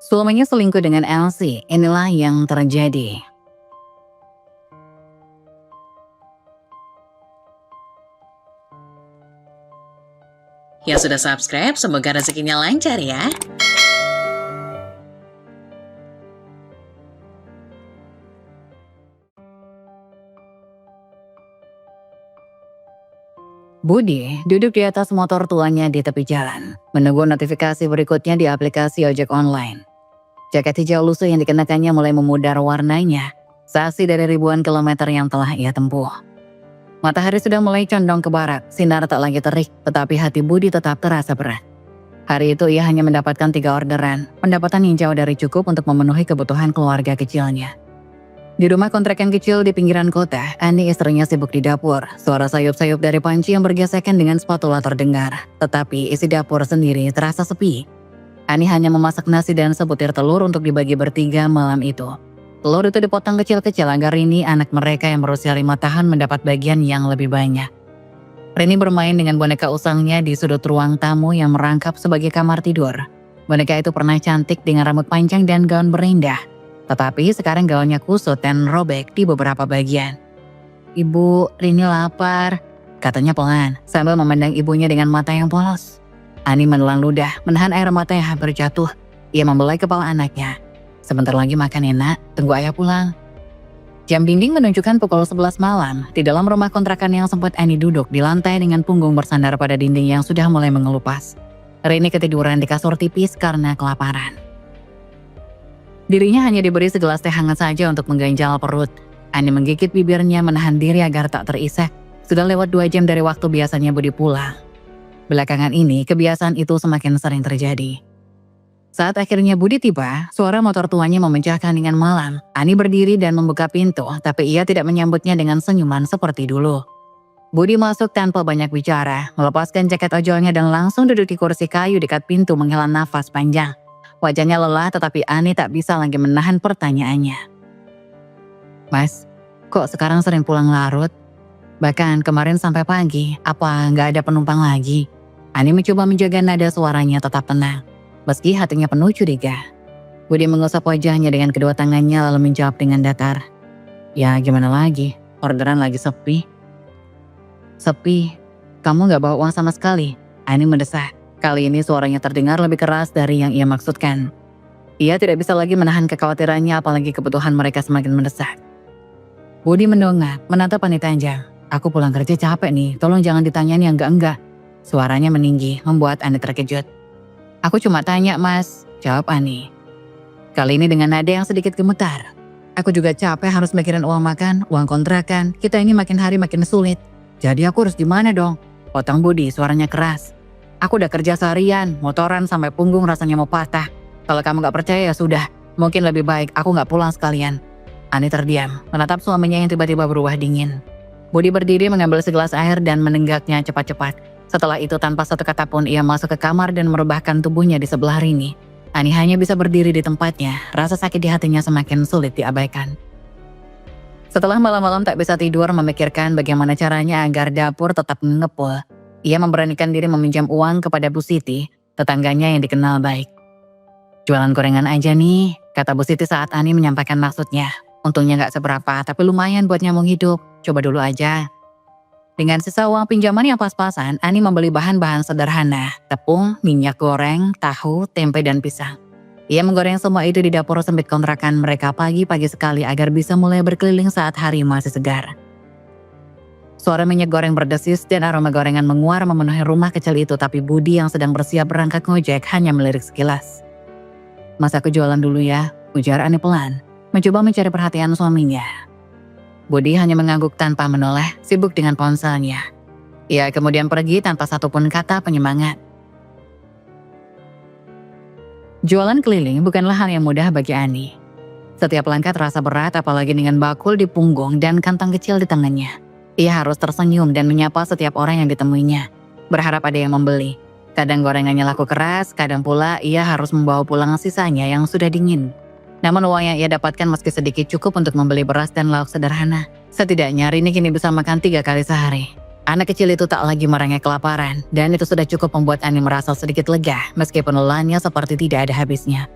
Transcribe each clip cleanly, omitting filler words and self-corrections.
Suaminya selingkuh dengan Elsie, inilah yang terjadi. Yang sudah subscribe, semoga rezekinya lancar ya. Budi duduk di atas motor tuanya di tepi jalan, menunggu notifikasi berikutnya di aplikasi ojek online. Jaket hijau lusuh yang dikenakannya mulai memudar warnanya, saksi dari ribuan kilometer yang telah ia tempuh. Matahari sudah mulai condong ke barat, sinar tak lagi terik, tetapi hati Budi tetap terasa berat. Hari itu ia hanya mendapatkan 3 orderan, pendapatan yang jauh dari cukup untuk memenuhi kebutuhan keluarga kecilnya. Di rumah kontrakan kecil di pinggiran kota, Ani istrinya sibuk di dapur. Suara sayup-sayup dari panci yang bergesekan dengan spatula terdengar, tetapi isi dapur sendiri terasa sepi. Ani hanya memasak nasi dan sebutir telur untuk dibagi bertiga malam itu. Telur itu dipotong kecil-kecil agar Rini, anak mereka yang berusia 5 tahun, mendapat bagian yang lebih banyak. Rini bermain dengan boneka usangnya di sudut ruang tamu yang merangkap sebagai kamar tidur. Boneka itu pernah cantik dengan rambut panjang dan gaun berindah. Tetapi sekarang gaunnya kusut dan robek di beberapa bagian. "Ibu, Rini lapar," katanya pelan sambil memandang ibunya dengan mata yang polos. Ani menelan ludah, menahan air mata yang hampir jatuh. Ia membelai kepala anaknya. "Sebentar lagi makan ya nak, tunggu ayah pulang." Jam dinding menunjukkan pukul 11 malam. Di dalam rumah kontrakan yang sempat Ani duduk di lantai dengan punggung bersandar pada dinding yang sudah mulai mengelupas. Rini ketiduran di kasur tipis karena kelaparan. Dirinya hanya diberi segelas teh hangat saja untuk mengganjal perut. Ani menggigit bibirnya menahan diri agar tak terisak. Sudah lewat 2 jam dari waktu biasanya Budi pulang. Belakangan ini kebiasaan itu semakin sering terjadi. Saat akhirnya Budi tiba, suara motor tuanya memecahkan dengan malam. Ani berdiri dan membuka pintu, tapi ia tidak menyambutnya dengan senyuman seperti dulu. Budi masuk tanpa banyak bicara, melepaskan jaket ojolnya dan langsung duduk di kursi kayu dekat pintu menghela nafas panjang. Wajahnya lelah, tetapi Ani tak bisa lagi menahan pertanyaannya. "Mas, kok sekarang sering pulang larut? Bahkan kemarin sampai pagi, apa nggak ada penumpang lagi?" Ani mencoba menjaga nada suaranya tetap tenang, meski hatinya penuh curiga. Budi mengusap wajahnya dengan kedua tangannya lalu menjawab dengan datar. "Ya gimana lagi, orderan lagi sepi." "Sepi? Kamu nggak bawa uang sama sekali?" Ani mendesak. Kali ini suaranya terdengar lebih keras dari yang ia maksudkan. Ia tidak bisa lagi menahan kekhawatirannya, apalagi kebutuhan mereka semakin mendesak. Budi mendongak, menatap Ani tajam. "Aku pulang kerja capek nih, tolong jangan ditanyain yang enggak-enggak." Suaranya meninggi, membuat Ani terkejut. "Aku cuma tanya mas," jawab Ani. Kali ini dengan nada yang sedikit gemetar. "Aku juga capek harus mikirin uang makan, uang kontrakan, kita ini makin hari makin sulit. Jadi aku harus gimana dong?" Potong Budi, suaranya keras. "Aku udah kerja seharian, motoran sampai punggung rasanya mau patah. Kalau kamu gak percaya ya sudah, mungkin lebih baik aku gak pulang sekalian." Ani terdiam, menatap suaminya yang tiba-tiba berubah dingin. Budi berdiri mengambil segelas air dan menenggaknya cepat-cepat. Setelah itu tanpa satu kata pun ia masuk ke kamar dan merebahkan tubuhnya di sebelah Rini. Ani hanya bisa berdiri di tempatnya, rasa sakit di hatinya semakin sulit diabaikan. Setelah malam-malam tak bisa tidur memikirkan bagaimana caranya agar dapur tetap mengepul, ia memberanikan diri meminjam uang kepada Bu Siti, tetangganya yang dikenal baik. "Jualan gorengan aja nih," kata Bu Siti saat Ani menyampaikan maksudnya. "Untungnya gak seberapa, tapi lumayan buat nyambung hidup. Coba dulu aja." Dengan sisa uang pinjaman yang pas-pasan, Ani membeli bahan-bahan sederhana, tepung, minyak goreng, tahu, tempe, dan pisang. Ia menggoreng semua itu di dapur sempit kontrakan mereka pagi-pagi sekali agar bisa mulai berkeliling saat hari masih segar. Suara minyak goreng berdesis dan aroma gorengan menguar memenuhi rumah kecil itu, tapi Budi yang sedang bersiap berangkat ngojek hanya melirik sekilas. "Mas, aku jualan dulu ya," ujar Ani pelan, mencoba mencari perhatian suaminya. Budi hanya mengangguk tanpa menoleh, sibuk dengan ponselnya. Ia kemudian pergi tanpa satupun kata penyemangat. Jualan keliling bukanlah hal yang mudah bagi Ani. Setiap langkah terasa berat, apalagi dengan bakul di punggung dan kantong kecil di tangannya. Ia harus tersenyum dan menyapa setiap orang yang ditemuinya, berharap ada yang membeli. Kadang gorengannya laku keras, kadang pula ia harus membawa pulang sisanya yang sudah dingin. Namun uang yang ia dapatkan meski sedikit cukup untuk membeli beras dan lauk sederhana. Setidaknya Rini kini bisa makan 3 kali sehari. Anak kecil itu tak lagi merengek kelaparan, dan itu sudah cukup membuat Ani merasa sedikit lega meskipun lelahnya seperti tidak ada habisnya.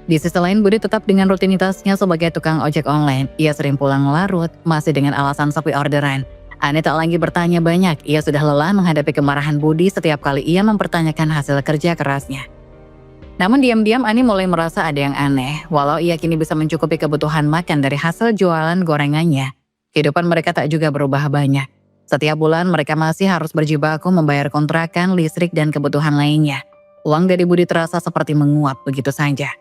Di sisi lain, Budi tetap dengan rutinitasnya sebagai tukang ojek online. Ia sering pulang larut, masih dengan alasan sepi orderan. Ani tak lagi bertanya banyak, ia sudah lelah menghadapi kemarahan Budi setiap kali ia mempertanyakan hasil kerja kerasnya. Namun diam-diam Ani mulai merasa ada yang aneh. Walau ia kini bisa mencukupi kebutuhan makan dari hasil jualan gorengannya, kehidupan mereka tak juga berubah banyak. Setiap bulan mereka masih harus berjibaku membayar kontrakan, listrik, dan kebutuhan lainnya. Uang dari Budi terasa seperti menguap begitu saja.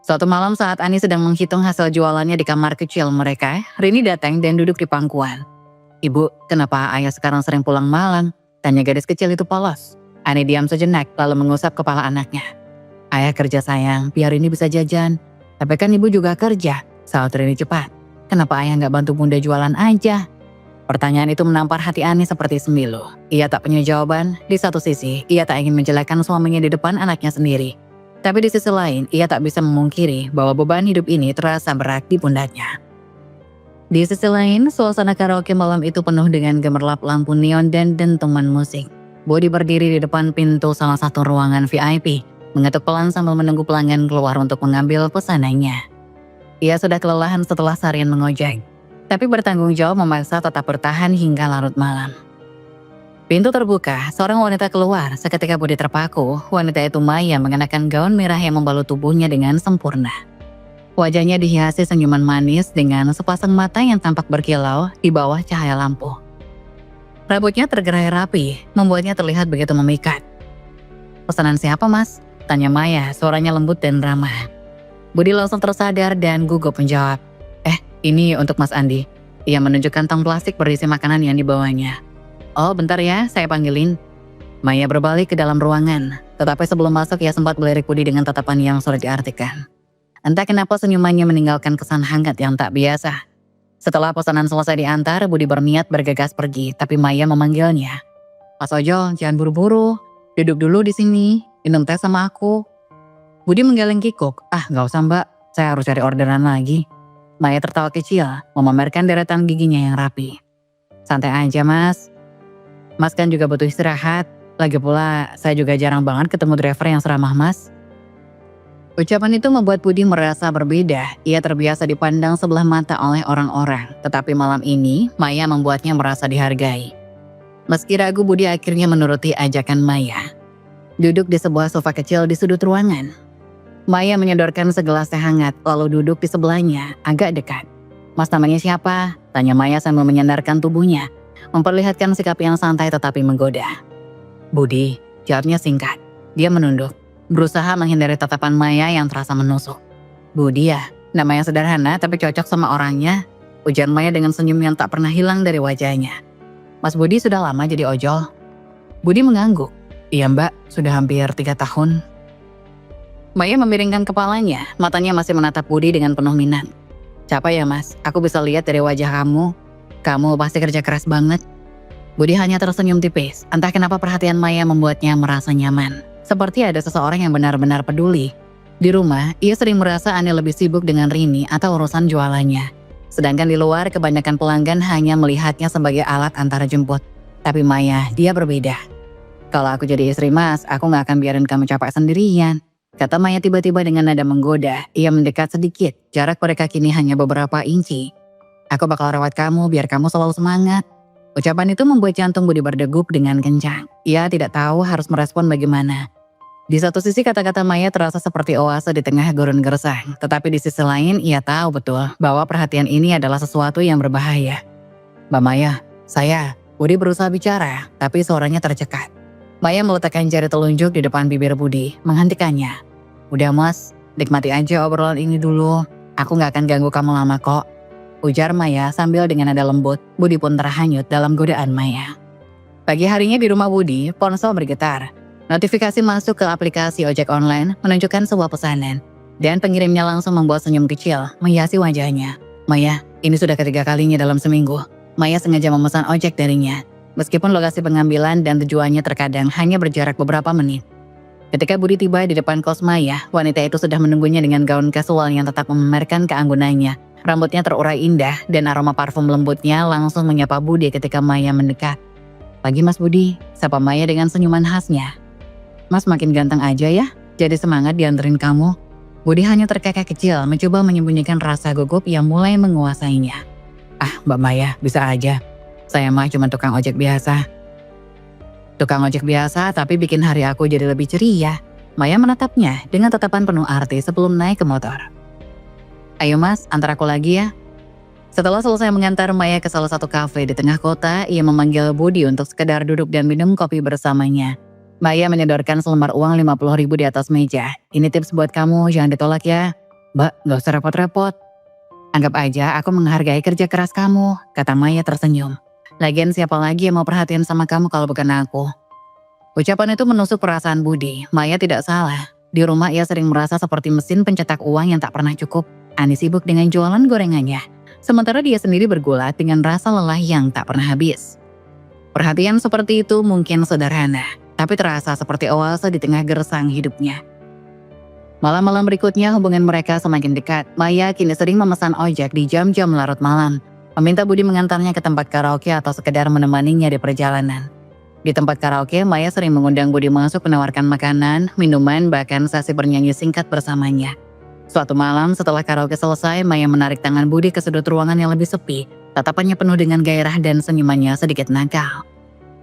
Suatu malam saat Ani sedang menghitung hasil jualannya di kamar kecil mereka, Rini datang dan duduk di pangkuan. "Ibu, kenapa ayah sekarang sering pulang malam?" tanya gadis kecil itu polos. Ani diam sejenak lalu mengusap kepala anaknya. "Ayah kerja sayang, biar ini bisa jajan. Tapi kan ibu juga kerja," saut Rini cepat. "Kenapa ayah nggak bantu bunda jualan aja?" Pertanyaan itu menampar hati Ani seperti sembilu. Ia tak punya jawaban. Di satu sisi, ia tak ingin menjelekkan suaminya di depan anaknya sendiri. Tapi di sisi lain, ia tak bisa memungkiri bahwa beban hidup ini terasa berat di pundaknya. Di sisi lain, suasana karaoke malam itu penuh dengan gemerlap lampu neon dan dentuman musik. Budi berdiri di depan pintu salah satu ruangan VIP, mengetuk pelan sambil menunggu pelanggan keluar untuk mengambil pesanannya. Ia sudah kelelahan setelah seharian mengojek, tapi bertanggung jawab memaksa tetap bertahan hingga larut malam. Pintu terbuka, seorang wanita keluar. Seketika Budi terpaku. Wanita itu Maya mengenakan gaun merah yang membalut tubuhnya dengan sempurna. Wajahnya dihiasi senyuman manis dengan sepasang mata yang tampak berkilau di bawah cahaya lampu. Rambutnya tergerai rapi, membuatnya terlihat begitu memikat. "Pesanan siapa, Mas?" tanya Maya, suaranya lembut dan ramah. Budi langsung tersadar dan gugup menjawab, "Ini untuk Mas Andi." Ia menunjukkan tong plastik berisi makanan yang dibawanya. "Oh, bentar ya, saya panggilin." Maya berbalik ke dalam ruangan, tetapi sebelum masuk ia sempat melirik Budi dengan tatapan yang sulit diartikan. Entah kenapa senyumannya meninggalkan kesan hangat yang tak biasa. Setelah pesanan selesai diantar, Budi berniat bergegas pergi, tapi Maya memanggilnya. "Mas Ojol, jangan buru-buru. Duduk dulu di sini, minum teh sama aku." Budi menggeleng kikuk. "Gak usah mbak, saya harus cari orderan lagi." Maya tertawa kecil, memamerkan deretan giginya yang rapi. "Santai aja mas. Mas kan juga butuh istirahat. Lagi pula, saya juga jarang banget ketemu driver yang seramah mas." Ucapan itu membuat Budi merasa berbeda. Ia terbiasa dipandang sebelah mata oleh orang-orang. Tetapi malam ini, Maya membuatnya merasa dihargai. Meski ragu, Budi akhirnya menuruti ajakan Maya. Duduk di sebuah sofa kecil di sudut ruangan. Maya menyodorkan segelas teh hangat, lalu duduk di sebelahnya, agak dekat. "Mas, namanya siapa?" tanya Maya sambil menyandarkan tubuhnya, memperlihatkan sikap yang santai tetapi menggoda. "Budi," jawabnya singkat. Dia menunduk, berusaha menghindari tatapan Maya yang terasa menusuk. "Budi ya, nama yang sederhana tapi cocok sama orangnya," ujar Maya dengan senyum yang tak pernah hilang dari wajahnya. "Mas Budi sudah lama jadi ojol?" Budi mengangguk. "Iya mbak, sudah hampir 3 tahun." Maya memiringkan kepalanya, matanya masih menatap Budi dengan penuh minat. "Capek ya mas, aku bisa lihat dari wajah kamu. Kamu pasti kerja keras banget." Budi hanya tersenyum tipis. Entah kenapa perhatian Maya membuatnya merasa nyaman. Seperti ada seseorang yang benar-benar peduli. Di rumah, ia sering merasa Ani lebih sibuk dengan Rini atau urusan jualannya. Sedangkan di luar, kebanyakan pelanggan hanya melihatnya sebagai alat antar jemput. Tapi Maya, dia berbeda. "Kalau aku jadi istri mas, aku gak akan biarin kamu capek sendirian," kata Maya tiba-tiba dengan nada menggoda. Ia mendekat sedikit, jarak mereka kini hanya beberapa inci. "Aku bakal rawat kamu biar kamu selalu semangat." Ucapan itu membuat jantung Budi berdegup dengan kencang. Ia tidak tahu harus merespon bagaimana. Di satu sisi kata-kata Maya terasa seperti oase di tengah gurun gersang. Tetapi di sisi lain ia tahu betul bahwa perhatian ini adalah sesuatu yang berbahaya. "Mbak Maya, saya..." Budi berusaha bicara, tapi suaranya tercekat. Maya meletakkan jari telunjuk di depan bibir Budi, menghentikannya. "Udah mas, nikmati aja obrolan ini dulu. Aku gak akan ganggu kamu lama kok," ujar Maya sambil dengan nada lembut. Budi pun terhanyut dalam godaan Maya. Pagi harinya di rumah Budi, ponsel bergetar. Notifikasi masuk ke aplikasi ojek online menunjukkan sebuah pesanan. Dan pengirimnya langsung membuat senyum kecil menghiasi wajahnya. "Maya, ini sudah ketiga kalinya dalam seminggu. Maya sengaja memesan ojek darinya. Meskipun lokasi pengambilan dan tujuannya terkadang hanya berjarak beberapa menit." Ketika Budi tiba di depan kos Maya, wanita itu sudah menunggunya dengan gaun kasual yang tetap memamerkan keanggunannya. Rambutnya terurai indah dan aroma parfum lembutnya langsung menyapa Budi ketika Maya mendekat. "Pagi Mas Budi," sapa Maya dengan senyuman khasnya. "Mas makin ganteng aja ya, jadi semangat dianterin kamu." Budi hanya terkekeh kecil mencoba menyembunyikan rasa gugup yang mulai menguasainya. Ah, Mbak Maya, bisa aja. Saya mah cuma tukang ojek biasa. Tukang ojek biasa tapi bikin hari aku jadi lebih ceria. Maya menatapnya dengan tatapan penuh arti sebelum naik ke motor. Ayo mas, antar aku lagi ya. Setelah selesai mengantar Maya ke salah satu kafe di tengah kota, ia memanggil Budi untuk sekedar duduk dan minum kopi bersamanya. Maya menyodorkan selembar uang 50.000 di atas meja. Ini tips buat kamu, jangan ditolak ya. Mbak, gak usah repot-repot. Anggap aja aku menghargai kerja keras kamu, kata Maya tersenyum. Lagian siapa lagi yang mau perhatian sama kamu kalau bukan aku? Ucapan itu menusuk perasaan Budi. Maya tidak salah. Di rumah ia sering merasa seperti mesin pencetak uang yang tak pernah cukup. Ani sibuk dengan jualan gorengannya. Sementara dia sendiri bergulat dengan rasa lelah yang tak pernah habis. Perhatian seperti itu mungkin sederhana, tapi terasa seperti oase di tengah gersang hidupnya. Malam-malam berikutnya hubungan mereka semakin dekat. Maya kini sering memesan ojek di jam-jam larut malam, meminta Budi mengantarnya ke tempat karaoke atau sekedar menemaninya di perjalanan. Di tempat karaoke, Maya sering mengundang Budi masuk menawarkan makanan, minuman, bahkan sesi bernyanyi singkat bersamanya. Suatu malam setelah karaoke selesai, Maya menarik tangan Budi ke sudut ruangan yang lebih sepi. Tatapannya penuh dengan gairah dan senyumannya sedikit nakal.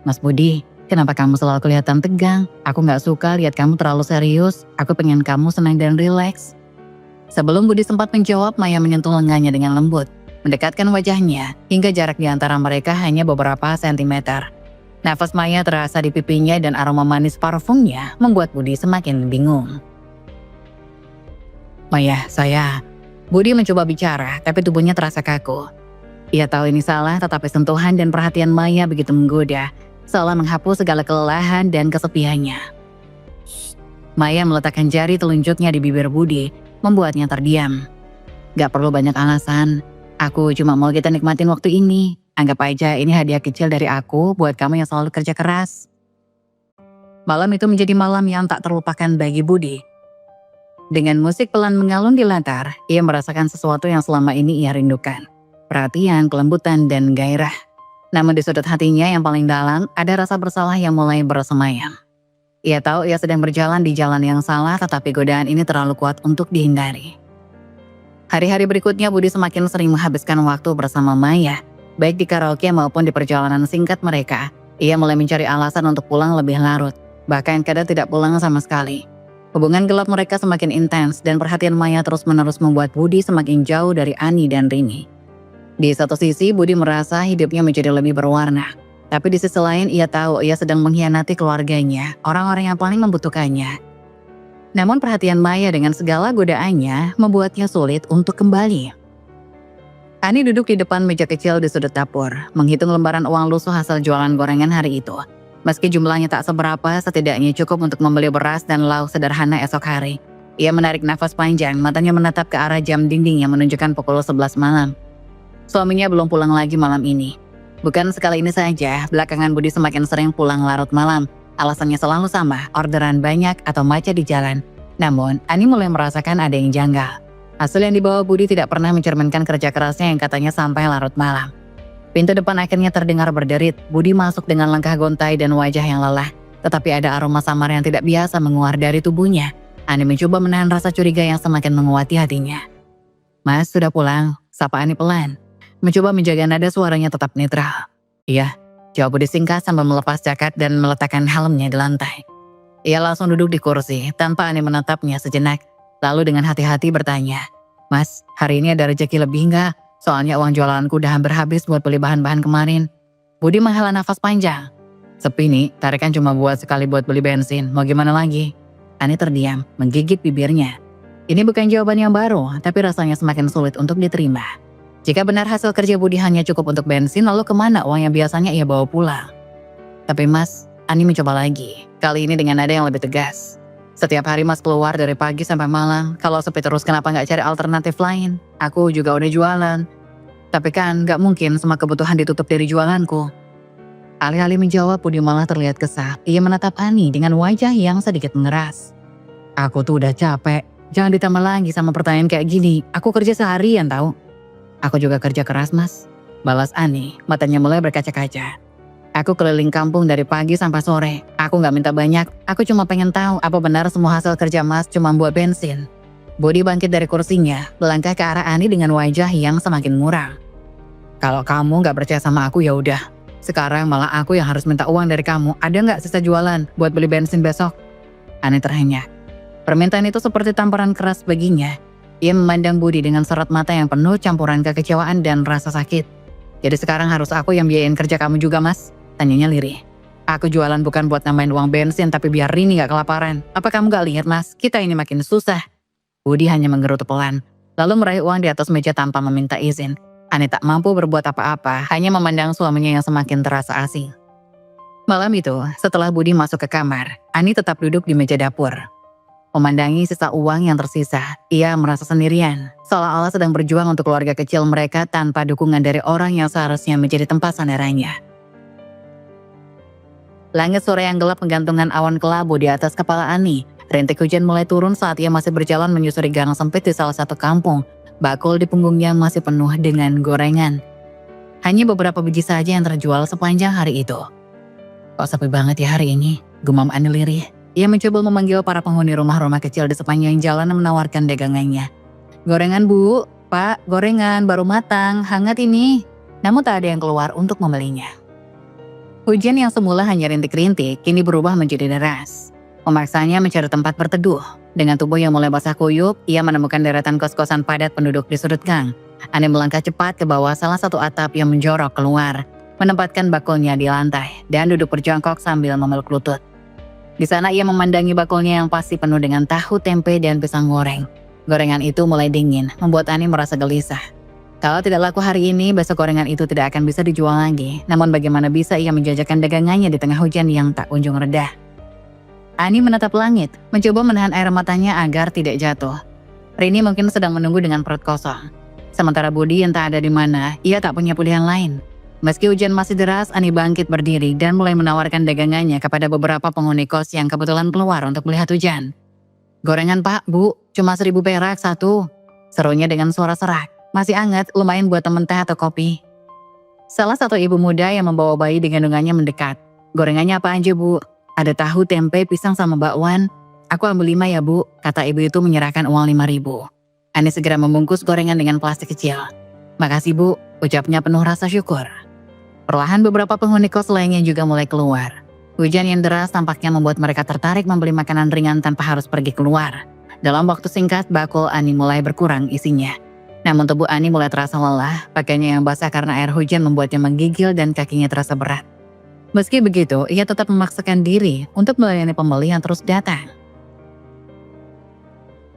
Mas Budi, kenapa kamu selalu kelihatan tegang? Aku gak suka lihat kamu terlalu serius. Aku pengen kamu senang dan rileks. Sebelum Budi sempat menjawab, Maya menyentuh lengannya dengan lembut, mendekatkan wajahnya hingga jarak di antara mereka hanya beberapa sentimeter. Nafas Maya terasa di pipinya dan aroma manis parfumnya membuat Budi semakin bingung. Maya, Budi mencoba bicara, tapi tubuhnya terasa kaku. Ia tahu ini salah, tetapi sentuhan dan perhatian Maya begitu menggoda, seolah menghapus segala kelelahan dan kesepiannya. Maya meletakkan jari telunjuknya di bibir Budi, membuatnya terdiam. Gak perlu banyak alasan, aku cuma mau kita nikmatin waktu ini. Anggap aja ini hadiah kecil dari aku buat kamu yang selalu kerja keras. Malam itu menjadi malam yang tak terlupakan bagi Budi. Dengan musik pelan mengalun di latar, ia merasakan sesuatu yang selama ini ia rindukan. Perhatian, kelembutan, dan gairah. Namun di sudut hatinya yang paling dalam, ada rasa bersalah yang mulai bersemayam. Ia tahu ia sedang berjalan di jalan yang salah, tetapi godaan ini terlalu kuat untuk dihindari. Hari-hari berikutnya Budi semakin sering menghabiskan waktu bersama Maya, baik di karaoke maupun di perjalanan singkat mereka. Ia mulai mencari alasan untuk pulang lebih larut, bahkan kadang tidak pulang sama sekali. Hubungan gelap mereka semakin intens dan perhatian Maya terus-menerus membuat Budi semakin jauh dari Ani dan Rini. Di satu sisi, Budi merasa hidupnya menjadi lebih berwarna. Tapi di sisi lain, ia tahu ia sedang mengkhianati keluarganya, orang-orang yang paling membutuhkannya. Namun perhatian Maya dengan segala godaannya membuatnya sulit untuk kembali. Ani duduk di depan meja kecil di sudut dapur, menghitung lembaran uang lusuh hasil jualan gorengan hari itu. Meski jumlahnya tak seberapa, setidaknya cukup untuk membeli beras dan lauk sederhana esok hari. Ia menarik nafas panjang, matanya menatap ke arah jam dinding yang menunjukkan pukul 11 malam. Suaminya belum pulang lagi malam ini. Bukan sekali ini saja, belakangan Budi semakin sering pulang larut malam. Alasannya selalu sama, orderan banyak atau macet di jalan. Namun, Ani mulai merasakan ada yang janggal. Hasil yang dibawa Budi tidak pernah mencerminkan kerja kerasnya yang katanya sampai larut malam. Pintu depan akhirnya terdengar berderit. Budi masuk dengan langkah gontai dan wajah yang lelah. Tetapi ada aroma samar yang tidak biasa menguar dari tubuhnya. Ani mencoba menahan rasa curiga yang semakin menguati hatinya. Mas, sudah pulang? Sapa Ani pelan. Mencoba menjaga nada suaranya tetap netral. Iya, jawab Budi singkat sambil melepas jaket dan meletakkan helmnya di lantai. Ia langsung duduk di kursi tanpa Ani menatapnya sejenak. Lalu dengan hati-hati bertanya, Mas, hari ini ada rezeki lebih nggak? Soalnya uang jualanku udah hampir habis buat beli bahan-bahan kemarin. Budi menghela nafas panjang. Sepi nih, tarikan cuma buat sekali buat beli bensin. Mau gimana lagi? Ani terdiam, menggigit bibirnya. Ini bukan jawaban yang baru, tapi rasanya semakin sulit untuk diterima. Jika benar hasil kerja Budi hanya cukup untuk bensin, lalu kemana uang yang biasanya ia bawa pulang? Tapi Mas, Ani mencoba lagi. Kali ini dengan nada yang lebih tegas. Setiap hari Mas keluar dari pagi sampai malam. Kalau sepi terus kenapa nggak cari alternatif lain? Aku juga udah jualan. Tapi kan nggak mungkin semua kebutuhan ditutup dari jualanku. Alih-alih menjawab, Budi malah terlihat kesal. Ia menatap Ani dengan wajah yang sedikit mengeras. Aku tuh udah capek. Jangan ditambah lagi sama pertanyaan kayak gini. Aku kerja seharian tahu. Aku juga kerja keras Mas. Balas Ani, matanya mulai berkaca-kaca. Aku keliling kampung dari pagi sampai sore. Aku gak minta banyak, aku cuma pengen tahu apa benar semua hasil kerja Mas cuma buat bensin. Budi bangkit dari kursinya, melangkah ke arah Ani dengan wajah yang semakin muram. Kalau kamu gak percaya sama aku ya udah. Sekarang malah aku yang harus minta uang dari kamu. Ada gak sisa jualan buat beli bensin besok? Ani terhenyak. Permintaan itu seperti tamparan keras baginya. Ia memandang Budi dengan sorot mata yang penuh campuran kekecewaan dan rasa sakit. Jadi sekarang harus aku yang biayain kerja kamu juga, Mas? Tanyanya lirih. Aku jualan bukan buat nambahin uang bensin tapi biar Rini gak kelaparan. Apa kamu gak lihat, Mas? Kita ini makin susah. Budi hanya menggerutu pelan, lalu meraih uang di atas meja tanpa meminta izin. Ani tak mampu berbuat apa-apa, hanya memandang suaminya yang semakin terasa asing. Malam itu, setelah Budi masuk ke kamar, Ani tetap duduk di meja dapur. Memandangi sisa uang yang tersisa, ia merasa sendirian, seolah-olah sedang berjuang untuk keluarga kecil mereka tanpa dukungan dari orang yang seharusnya menjadi tempat sandarannya. Langit sore yang gelap menggantungkan awan kelabu di atas kepala Ani. Rintik hujan mulai turun saat ia masih berjalan menyusuri gang sempit di salah satu kampung. Bakul di punggungnya masih penuh dengan gorengan. Hanya beberapa biji saja yang terjual sepanjang hari itu. Kok sepi banget ya hari ini, gumam Ani lirih. Ia mencoba memanggil para penghuni rumah-rumah kecil di sepanjang jalan dan menawarkan dagangannya. Gorengan Bu, Pak, gorengan baru matang, hangat ini. Namun tak ada yang keluar untuk membelinya. Hujan yang semula hanya rintik-rintik, kini berubah menjadi deras. Memaksanya mencari tempat berteduh. Dengan tubuh yang mulai basah kuyup, ia menemukan deretan kos-kosan padat penduduk di sudut gang. Ani melangkah cepat ke bawah salah satu atap yang menjorok keluar, menempatkan bakulnya di lantai, dan duduk berjongkok sambil memeluk lutut. Di sana ia memandangi bakulnya yang pasti penuh dengan tahu, tempe, dan pisang goreng. Gorengan itu mulai dingin, membuat Ani merasa gelisah. Kalau tidak laku hari ini, besok gorengan itu tidak akan bisa dijual lagi. Namun bagaimana bisa ia menjajakan dagangannya di tengah hujan yang tak kunjung reda? Ani menatap langit, mencoba menahan air matanya agar tidak jatuh. Rini mungkin sedang menunggu dengan perut kosong. Sementara Budi entah ada di mana, ia tak punya pilihan lain. Meski hujan masih deras, Ani bangkit berdiri dan mulai menawarkan dagangannya kepada beberapa penghuni kos yang kebetulan keluar untuk melihat hujan. Gorengan Pak, Bu, cuma 1.000 perak satu. Serunya dengan suara serak. Masih hangat, lumayan buat temen teh atau kopi. Salah satu ibu muda yang membawa bayi di gendongannya mendekat. Gorengannya apa aja Bu? Ada tahu, tempe, pisang sama bakwan. Aku ambil 5 ya Bu, kata ibu itu menyerahkan uang 5.000. Ani segera membungkus gorengan dengan plastik kecil. Makasih Bu, ucapnya penuh rasa syukur. Perlahan beberapa penghuni kos lainnya juga mulai keluar. Hujan yang deras tampaknya membuat mereka tertarik membeli makanan ringan tanpa harus pergi keluar. Dalam waktu singkat, bakul Ani mulai berkurang isinya. Namun tubuh Ani mulai terasa lelah, pakainya yang basah karena air hujan membuatnya menggigil dan kakinya terasa berat. Meski begitu, ia tetap memaksakan diri untuk melayani pembeli yang terus datang.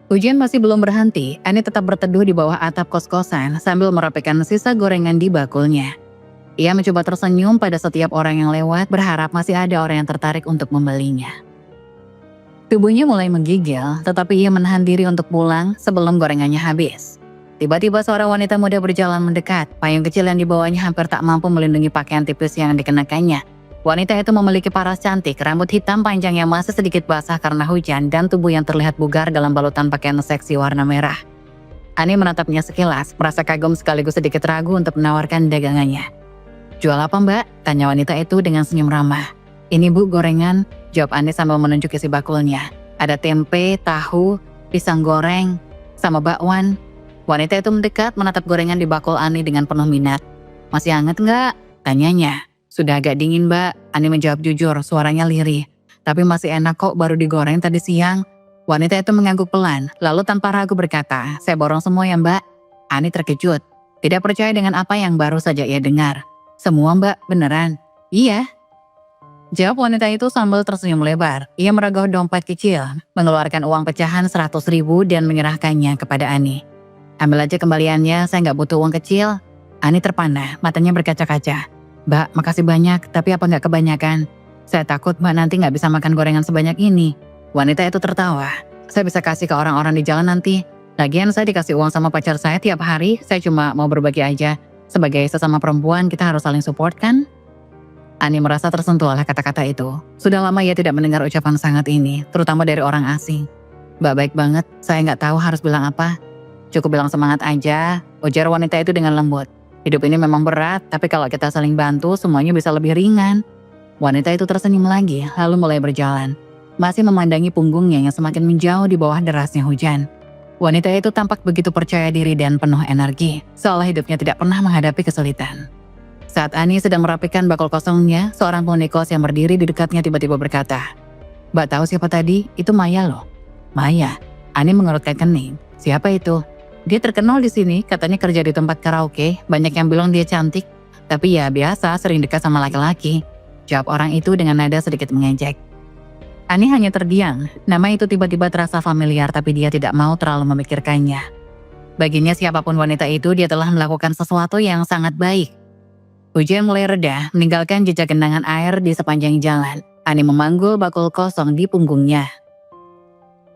Hujan masih belum berhenti, Ani tetap berteduh di bawah atap kos-kosan sambil merapikan sisa gorengan di bakulnya. Ia mencoba tersenyum pada setiap orang yang lewat, berharap masih ada orang yang tertarik untuk membelinya. Tubuhnya mulai menggigil, tetapi ia menahan diri untuk pulang sebelum gorengannya habis. Tiba-tiba seorang wanita muda berjalan mendekat, payung kecil yang dibawanya hampir tak mampu melindungi pakaian tipis yang dikenakannya. Wanita itu memiliki paras cantik, rambut hitam panjang yang masih sedikit basah karena hujan, dan tubuh yang terlihat bugar dalam balutan pakaian seksi warna merah. Ani menatapnya sekilas, merasa kagum sekaligus sedikit ragu untuk menawarkan dagangannya. Jual apa Mbak? Tanya wanita itu dengan senyum ramah. Ini Bu, gorengan, jawab Ani sambil menunjuk isi bakulnya. Ada tempe, tahu, pisang goreng, sama bakwan. Wanita itu mendekat menatap gorengan di bakul Ani dengan penuh minat. Masih hangat nggak? Tanyanya. Sudah agak dingin Mbak, Ani menjawab jujur, suaranya lirih. Tapi masih enak kok, baru digoreng tadi siang. Wanita itu mengangguk pelan, lalu tanpa ragu berkata, saya borong semua ya Mbak. Ani terkejut, tidak percaya dengan apa yang baru saja ia dengar. Semua Mbak, beneran? Iya. Jawab wanita itu sambil tersenyum lebar. Ia merogoh dompet kecil, mengeluarkan uang pecahan 100.000 dan menyerahkannya kepada Ani. Ambil aja kembaliannya, saya nggak butuh uang kecil. Ani terpana, matanya berkaca-kaca. Mbak, makasih banyak, tapi apa nggak kebanyakan? Saya takut Mbak nanti nggak bisa makan gorengan sebanyak ini. Wanita itu tertawa. Saya bisa kasih ke orang-orang di jalan nanti. Lagian saya dikasih uang sama pacar saya tiap hari, saya cuma mau berbagi aja. Sebagai sesama perempuan, kita harus saling support kan? Ani merasa tersentuh oleh kata-kata itu. Sudah lama ia tidak mendengar ucapan sangat ini, terutama dari orang asing. Mbak baik banget, saya nggak tahu harus bilang apa. Cukup bilang semangat aja, ujar wanita itu dengan lembut. Hidup ini memang berat, tapi kalau kita saling bantu, semuanya bisa lebih ringan. Wanita itu tersenyum lagi, lalu mulai berjalan. Masih memandangi punggungnya yang semakin menjauh di bawah derasnya hujan. Wanita itu tampak begitu percaya diri dan penuh energi, seolah hidupnya tidak pernah menghadapi kesulitan. Saat Ani sedang merapikan bakul kosongnya, seorang penghuni kos yang berdiri di dekatnya tiba-tiba berkata, "Mbak tahu siapa tadi? Itu Maya loh." "Maya?" Ani mengerutkan kening. "Siapa itu?" "Dia terkenal di sini, katanya kerja di tempat karaoke, banyak yang bilang dia cantik. Tapi ya biasa, sering dekat sama laki-laki," jawab orang itu dengan nada sedikit mengejek. Ani hanya terdiam, nama itu tiba-tiba terasa familiar tapi dia tidak mau terlalu memikirkannya. Baginya siapapun wanita itu, dia telah melakukan sesuatu yang sangat baik. Hujan mulai reda, meninggalkan jejak genangan air di sepanjang jalan. Ani memanggul bakul kosong di punggungnya.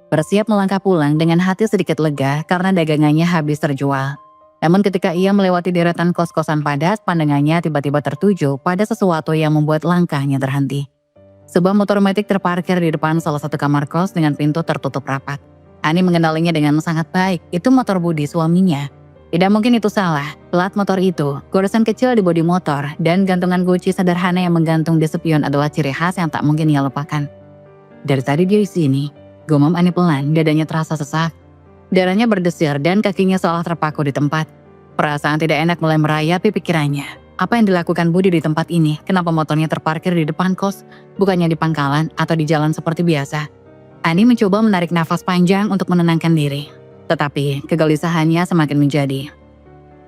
Bersiap melangkah pulang dengan hati sedikit lega karena dagangannya habis terjual. Namun ketika ia melewati deretan kos-kosan padat, pandangannya tiba-tiba tertuju pada sesuatu yang membuat langkahnya terhenti. Sebuah motor metik terparkir di depan salah satu kamar kos dengan pintu tertutup rapat. Ani mengenalinya dengan sangat baik, itu motor Budi suaminya. Tidak mungkin itu salah, plat motor itu, goresan kecil di bodi motor, dan gantungan kunci sederhana yang menggantung di spion adalah ciri khas yang tak mungkin ia lupakan. Dari tadi dia di sini, gumam Ani pelan, dadanya terasa sesak. Darahnya berdesir dan kakinya seolah terpaku di tempat. Perasaan tidak enak mulai merayapi pikirannya. Apa yang dilakukan Budi di tempat ini? Kenapa motornya terparkir di depan kos? Bukannya di pangkalan atau di jalan seperti biasa? Ani mencoba menarik nafas panjang untuk menenangkan diri. Tetapi kegelisahannya semakin menjadi.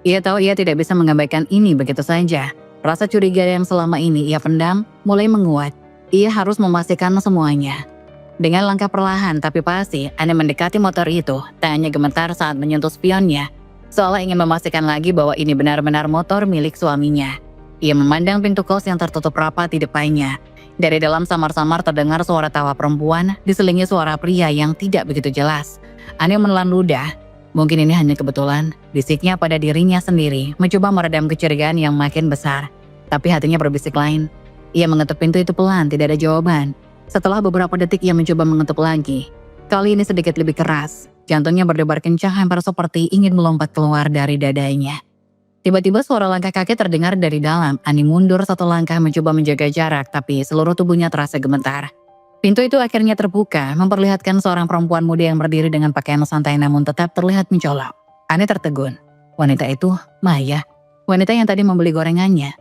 Ia tahu ia tidak bisa mengabaikan ini begitu saja. Rasa curiga yang selama ini ia pendam mulai menguat. Ia harus memastikan semuanya. Dengan langkah perlahan tapi pasti, Ani mendekati motor itu. Tangannya gemetar saat menyentuh spionnya. Seolah ingin memastikan lagi bahwa ini benar-benar motor milik suaminya. Ia memandang pintu kos yang tertutup rapat di depannya. Dari dalam samar-samar terdengar suara tawa perempuan, diselingi suara pria yang tidak begitu jelas. Ani menelan ludah. Mungkin ini hanya kebetulan, bisiknya pada dirinya sendiri, mencoba meredam kecurigaan yang makin besar. Tapi hatinya berbisik lain. Ia mengetuk pintu itu pelan, tidak ada jawaban. Setelah beberapa detik ia mencoba mengetuk lagi. Kali ini sedikit lebih keras. Jantungnya berdebar kencang hampir seperti ingin melompat keluar dari dadanya. Tiba-tiba suara langkah kaki terdengar dari dalam. Ani mundur satu langkah mencoba menjaga jarak, tapi seluruh tubuhnya terasa gemetar. Pintu itu akhirnya terbuka, memperlihatkan seorang perempuan muda yang berdiri dengan pakaian santai namun tetap terlihat mencolok. Ani tertegun. Wanita itu Maya. Wanita yang tadi membeli gorengannya.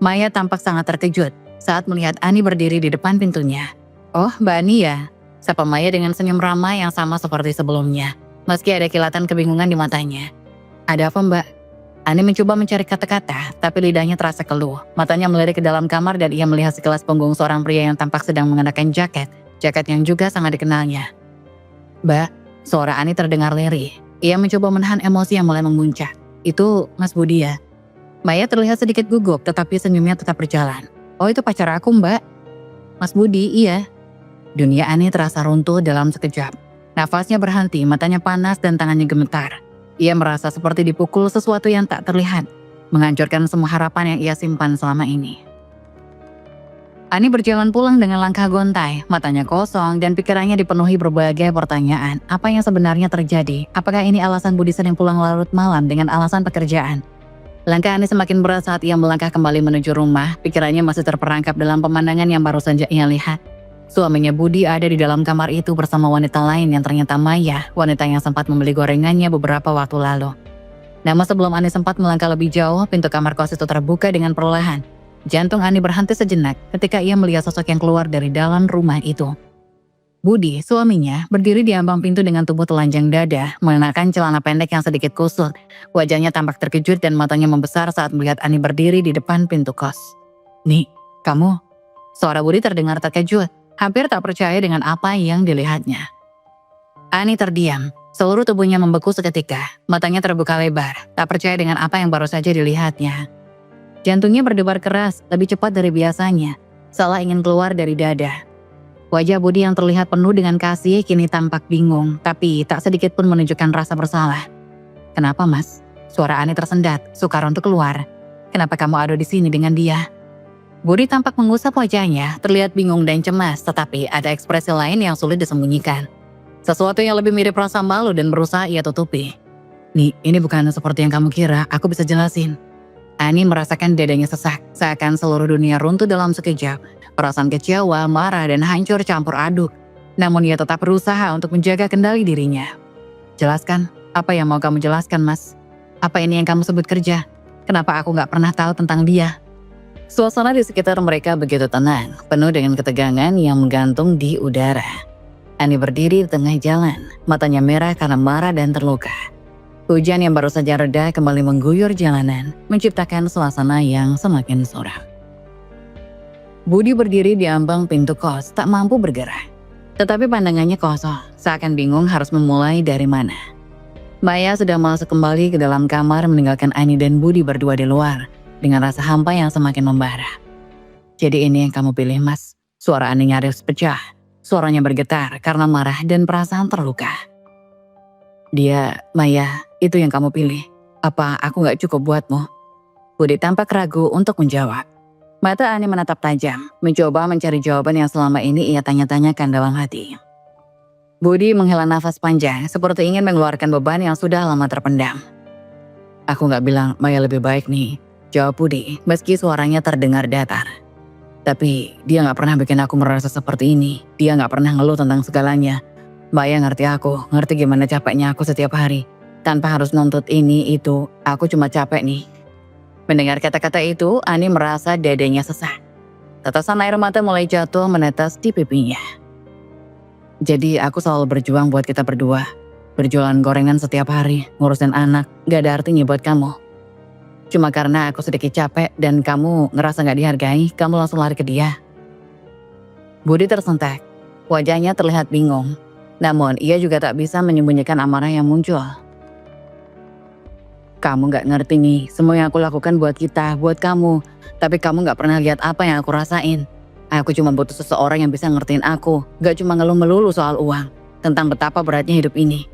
Maya tampak sangat terkejut saat melihat Ani berdiri di depan pintunya. "Oh, Mbak Ani ya?" Sapa Maya dengan senyum ramai yang sama seperti sebelumnya, meski ada kilatan kebingungan di matanya. "Ada apa, Mbak?" Ani mencoba mencari kata-kata, tapi lidahnya terasa keluh. Matanya melirik ke dalam kamar dan ia melihat sekilas punggung seorang pria yang tampak sedang mengenakan jaket yang juga sangat dikenalnya. "Mbak," suara Ani terdengar lirih. Ia mencoba menahan emosi yang mulai memuncak. "Itu Mas Budi ya?" Maya terlihat sedikit gugup, tetapi senyumnya tetap berjalan. "Oh, itu pacar aku, Mbak." "Mas Budi, iya." Dunia Ani terasa runtuh dalam sekejap. Nafasnya berhenti, matanya panas dan tangannya gemetar. Ia merasa seperti dipukul sesuatu yang tak terlihat, menghancurkan semua harapan yang ia simpan selama ini. Ani berjalan pulang dengan langkah gontai, matanya kosong dan pikirannya dipenuhi berbagai pertanyaan. Apa yang sebenarnya terjadi? Apakah ini alasan Budi sering pulang larut malam dengan alasan pekerjaan? Langkah Ani semakin berat saat ia melangkah kembali menuju rumah. Pikirannya masih terperangkap dalam pemandangan yang baru saja ia lihat. Suaminya Budi ada di dalam kamar itu bersama wanita lain yang ternyata Maya, wanita yang sempat membeli gorengannya beberapa waktu lalu. Namun sebelum Ani sempat melangkah lebih jauh, pintu kamar kos itu terbuka dengan perlahan. Jantung Ani berhenti sejenak ketika ia melihat sosok yang keluar dari dalam rumah itu. Budi, suaminya, berdiri di ambang pintu dengan tubuh telanjang dada, mengenakan celana pendek yang sedikit kusut. Wajahnya tampak terkejut dan matanya membesar saat melihat Ani berdiri di depan pintu kos. "Nih, kamu?" Suara Budi terdengar terkejut. Hampir tak percaya dengan apa yang dilihatnya. Ani terdiam, seluruh tubuhnya membeku seketika, matanya terbuka lebar, tak percaya dengan apa yang baru saja dilihatnya. Jantungnya berdebar keras, lebih cepat dari biasanya, seolah ingin keluar dari dada. Wajah Budi yang terlihat penuh dengan kasih kini tampak bingung, tapi tak sedikit pun menunjukkan rasa bersalah. "Kenapa, Mas?" Suara Ani tersendat, sukar untuk keluar. "Kenapa kamu ada di sini dengan dia?" Budi tampak mengusap wajahnya, terlihat bingung dan cemas, tetapi ada ekspresi lain yang sulit disembunyikan. Sesuatu yang lebih mirip rasa malu dan berusaha ia tutupi. "Nih, ini bukan seperti yang kamu kira, aku bisa jelasin." Ani merasakan dadanya sesak, seakan seluruh dunia runtuh dalam sekejap. Perasaan kecewa, marah, dan hancur campur aduk. Namun ia tetap berusaha untuk menjaga kendali dirinya. Jelaskan, apa yang mau kamu jelaskan, Mas? Apa ini yang kamu sebut kerja? Kenapa aku gak pernah tahu tentang dia? Suasana di sekitar mereka begitu tenang, penuh dengan ketegangan yang menggantung di udara. Ani berdiri di tengah jalan, matanya merah karena marah dan terluka. Hujan yang baru saja reda kembali mengguyur jalanan, menciptakan suasana yang semakin suram. Budi berdiri di ambang pintu kos, tak mampu bergerak. Tetapi pandangannya kosong, seakan bingung harus memulai dari mana. Maya sudah masuk kembali ke dalam kamar meninggalkan Ani dan Budi berdua di luar, dengan rasa hampa yang semakin membara. Jadi ini yang kamu pilih, Mas? Suara Ani nyaris pecah, suaranya bergetar karena marah dan perasaan terluka. Dia, Maya, itu yang kamu pilih. Apa aku gak cukup buatmu? Budi tampak ragu untuk menjawab. Mata Ani menatap tajam, mencoba mencari jawaban yang selama ini ia tanya-tanyakan dalam hati. Budi menghela nafas panjang, seperti ingin mengeluarkan beban yang sudah lama terpendam. Aku gak bilang Maya lebih baik nih, jawab Budi, meski suaranya terdengar datar. Tapi dia gak pernah bikin aku merasa seperti ini. Dia gak pernah ngeluh tentang segalanya. Maya ngerti aku, ngerti gimana capeknya aku setiap hari. Tanpa harus nuntut ini, itu, aku cuma capek nih. Mendengar kata-kata itu, Ani merasa dadanya sesak. Tetesan air mata mulai jatuh menetes di pipinya. Jadi aku selalu berjuang buat kita berdua. Berjualan gorengan setiap hari, ngurusin anak, gak ada artinya buat kamu. Cuma karena aku sedikit capek dan kamu ngerasa gak dihargai, kamu langsung lari ke dia. Budi tersentak, wajahnya terlihat bingung. Namun ia juga tak bisa menyembunyikan amarah yang muncul. Kamu gak ngerti nih, semua yang aku lakukan buat kita, buat kamu. Tapi kamu gak pernah lihat apa yang aku rasain. Aku cuma butuh seseorang yang bisa ngertiin aku. Gak cuma ngeluh melulu soal uang. Tentang betapa beratnya hidup ini.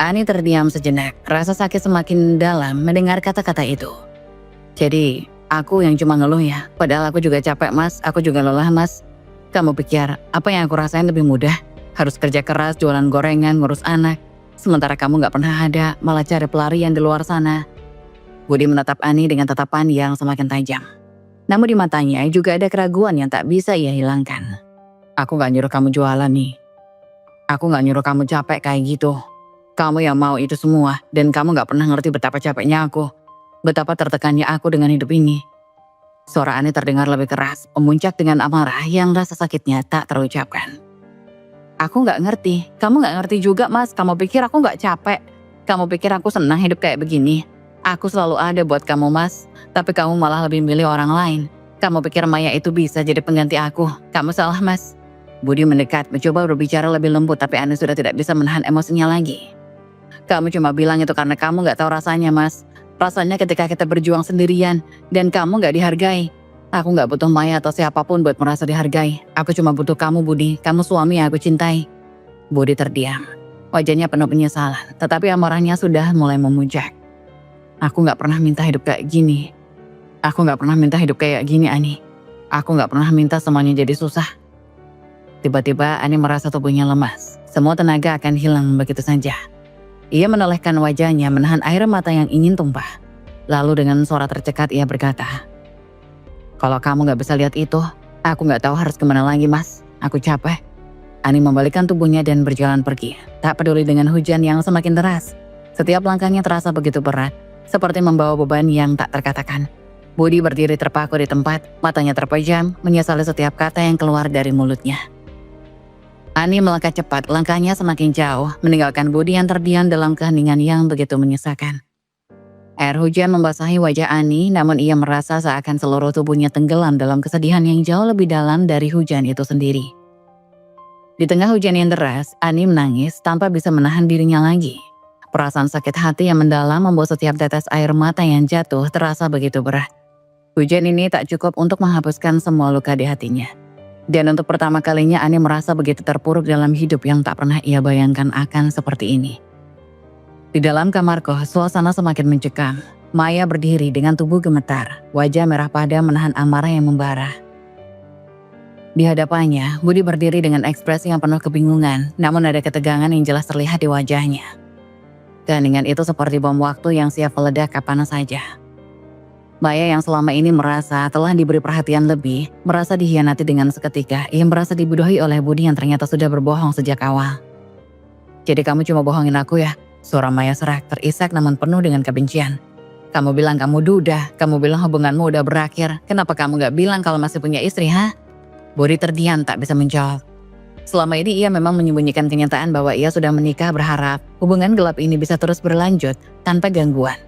Ani terdiam sejenak, rasa sakit semakin dalam mendengar kata-kata itu. Jadi, aku yang cuma ngeluh ya. Padahal aku juga capek, Mas. Aku juga lelah, Mas. Kamu pikir, apa yang aku rasain lebih mudah? Harus kerja keras, jualan gorengan, ngurus anak. Sementara kamu gak pernah ada, malah cari pelarian di luar sana. Budi menatap Ani dengan tatapan yang semakin tajam. Namun di matanya juga ada keraguan yang tak bisa ia hilangkan. Aku gak nyuruh kamu jualan nih. Aku gak nyuruh kamu capek kayak gitu. Kamu yang mau itu semua, dan kamu gak pernah ngerti betapa capeknya aku. Betapa tertekannya aku dengan hidup ini. Suara Ani terdengar lebih keras, memuncak dengan amarah yang rasa sakitnya tak terucapkan. Aku gak ngerti, kamu gak ngerti juga, Mas. Kamu pikir aku gak capek? Kamu pikir aku senang hidup kayak begini? Aku selalu ada buat kamu, Mas. Tapi kamu malah lebih milih orang lain. Kamu pikir Maya itu bisa jadi pengganti aku? Kamu salah, Mas. Budi mendekat, mencoba berbicara lebih lembut, tapi Ani sudah tidak bisa menahan emosinya lagi. Kamu cuma bilang itu karena kamu gak tahu rasanya, Mas. Rasanya ketika kita berjuang sendirian, dan kamu gak dihargai. Aku gak butuh Maya atau siapapun buat merasa dihargai. Aku cuma butuh kamu, Budi. Kamu suami yang aku cintai. Budi terdiam. Wajahnya penuh penyesalan, tetapi amarahnya sudah mulai memuncak. Aku gak pernah minta hidup kayak gini. Aku gak pernah minta hidup kayak gini, Ani. Aku gak pernah minta semuanya jadi susah. Tiba-tiba Ani merasa tubuhnya lemas. Semua tenaga akan hilang begitu saja. Ia menolehkan wajahnya menahan air mata yang ingin tumpah. Lalu dengan suara tercekat ia berkata, kalau kamu gak bisa lihat itu, aku gak tahu harus kemana lagi, Mas. Aku capek. Ani membalikkan tubuhnya dan berjalan pergi. Tak peduli dengan hujan yang semakin deras. Setiap langkahnya terasa begitu berat, seperti membawa beban yang tak terkatakan. Budi berdiri terpaku di tempat, matanya terpejam, menyesali setiap kata yang keluar dari mulutnya. Ani melangkah cepat, langkahnya semakin jauh, meninggalkan Budi yang terdiam dalam keheningan yang begitu menyesakan. Air hujan membasahi wajah Ani, namun ia merasa seakan seluruh tubuhnya tenggelam dalam kesedihan yang jauh lebih dalam dari hujan itu sendiri. Di tengah hujan yang deras, Ani menangis tanpa bisa menahan dirinya lagi. Perasaan sakit hati yang mendalam membuat setiap tetes air mata yang jatuh terasa begitu berat. Hujan ini tak cukup untuk menghapuskan semua luka di hatinya. Dan untuk pertama kalinya Ani merasa begitu terpuruk dalam hidup yang tak pernah ia bayangkan akan seperti ini. Di dalam kamar kos, suasana semakin mencekam. Maya berdiri dengan tubuh gemetar, wajah merah padam menahan amarah yang membara. Di hadapannya, Budi berdiri dengan ekspresi yang penuh kebingungan, namun ada ketegangan yang jelas terlihat di wajahnya. Keheningan itu seperti bom waktu yang siap meledak kapan saja. Maya yang selama ini merasa telah diberi perhatian lebih, merasa dikhianati dengan seketika. Ia merasa dibodohi oleh Budi yang ternyata sudah berbohong sejak awal. Jadi kamu cuma bohongin aku ya? Suara Maya serak, terisak namun penuh dengan kebencian. Kamu bilang kamu duda, kamu bilang hubunganmu udah berakhir. Kenapa kamu gak bilang kalau masih punya istri, ha? Budi terdiam tak bisa menjawab. Selama ini ia memang menyembunyikan kenyataan bahwa ia sudah menikah berharap hubungan gelap ini bisa terus berlanjut tanpa gangguan.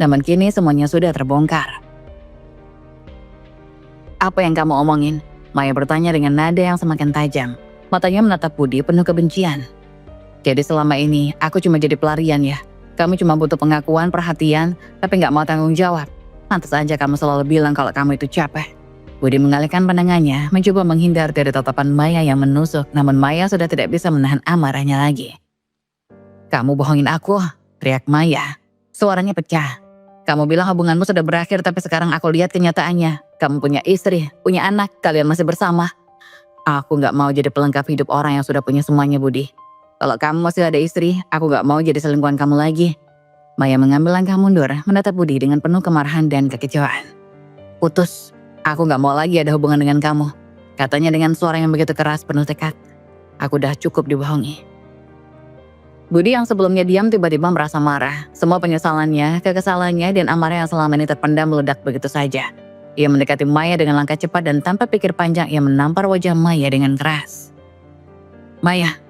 Namun kini semuanya sudah terbongkar. Apa yang kamu omongin? Maya bertanya dengan nada yang semakin tajam. Matanya menatap Budi penuh kebencian. Jadi selama ini aku cuma jadi pelarian ya? Kamu cuma butuh pengakuan, perhatian, tapi gak mau tanggung jawab. Pantas aja kamu selalu bilang kalau kamu itu capek. Budi mengalihkan pandangannya, mencoba menghindar dari tatapan Maya yang menusuk, namun Maya sudah tidak bisa menahan amarahnya lagi. Kamu bohongin aku, teriak Maya. Suaranya pecah. Kamu bilang hubunganmu sudah berakhir, tapi sekarang aku lihat kenyataannya. Kamu punya istri, punya anak, kalian masih bersama. Aku gak mau jadi pelengkap hidup orang yang sudah punya semuanya, Budi. Kalau kamu masih ada istri, aku gak mau jadi selingkuhan kamu lagi. Maya mengambil langkah mundur, menatap Budi dengan penuh kemarahan dan kekecewaan. Putus. Aku gak mau lagi ada hubungan dengan kamu. Katanya dengan suara yang begitu keras penuh tekad. Aku udah cukup dibohongi. Budi yang sebelumnya diam tiba-tiba merasa marah. Semua penyesalannya, kekesalannya, dan amarah yang selama ini terpendam meledak begitu saja. Ia mendekati Maya dengan langkah cepat dan tanpa pikir panjang ia menampar wajah Maya dengan keras. Maya,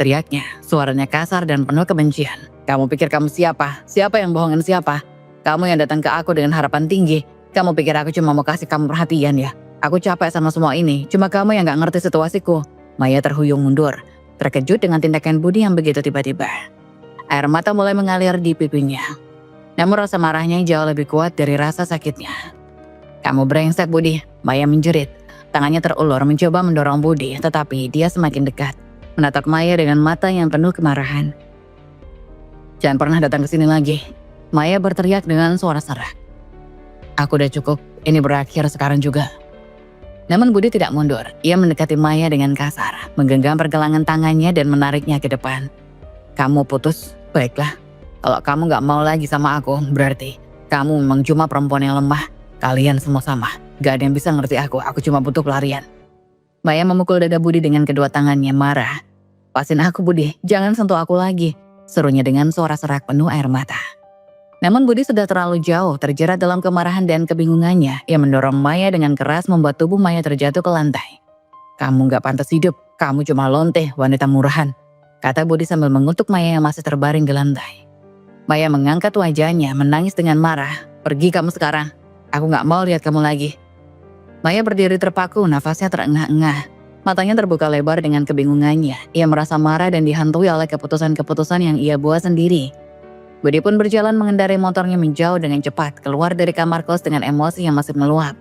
teriaknya, suaranya kasar dan penuh kebencian. Kamu pikir kamu siapa? Siapa yang bohongin siapa? Kamu yang datang ke aku dengan harapan tinggi. Kamu pikir aku cuma mau kasih kamu perhatian ya? Aku capek sama semua ini, cuma kamu yang gak ngerti situasiku. Maya terhuyung mundur, terkejut dengan tindakan Budi yang begitu tiba-tiba. Air mata mulai mengalir di pipinya. Namun rasa marahnya jauh lebih kuat dari rasa sakitnya. Kamu brengsek Budi, Maya menjerit. Tangannya terulur mencoba mendorong Budi, tetapi dia semakin dekat. Menatap Maya dengan mata yang penuh kemarahan. Jangan pernah datang ke sini lagi. Maya berteriak dengan suara serak. Aku udah cukup, ini berakhir sekarang juga. Namun Budi tidak mundur, ia mendekati Maya dengan kasar, menggenggam pergelangan tangannya dan menariknya ke depan. Kamu putus? Baiklah. Kalau kamu gak mau lagi sama aku, berarti kamu memang cuma perempuan yang lemah. Kalian semua sama, gak ada yang bisa ngerti aku cuma butuh pelarian. Maya memukul dada Budi dengan kedua tangannya marah. Pasin aku Budi, jangan sentuh aku lagi, serunya dengan suara serak penuh air mata. Namun Budi sudah terlalu jauh terjerat dalam kemarahan dan kebingungannya. Ia mendorong Maya dengan keras membuat tubuh Maya terjatuh ke lantai. Kamu gak pantas hidup, kamu cuma lonteh, wanita murahan. Kata Budi sambil mengutuk Maya yang masih terbaring di lantai. Maya mengangkat wajahnya menangis dengan marah. Pergi kamu sekarang, aku gak mau lihat kamu lagi. Maya berdiri terpaku, nafasnya terengah-engah. Matanya terbuka lebar dengan kebingungannya. Ia merasa marah dan dihantui oleh keputusan-keputusan yang ia buat sendiri. Budi pun berjalan mengendarai motornya menjauh dengan cepat keluar dari kamar kos dengan emosi yang masih meluap.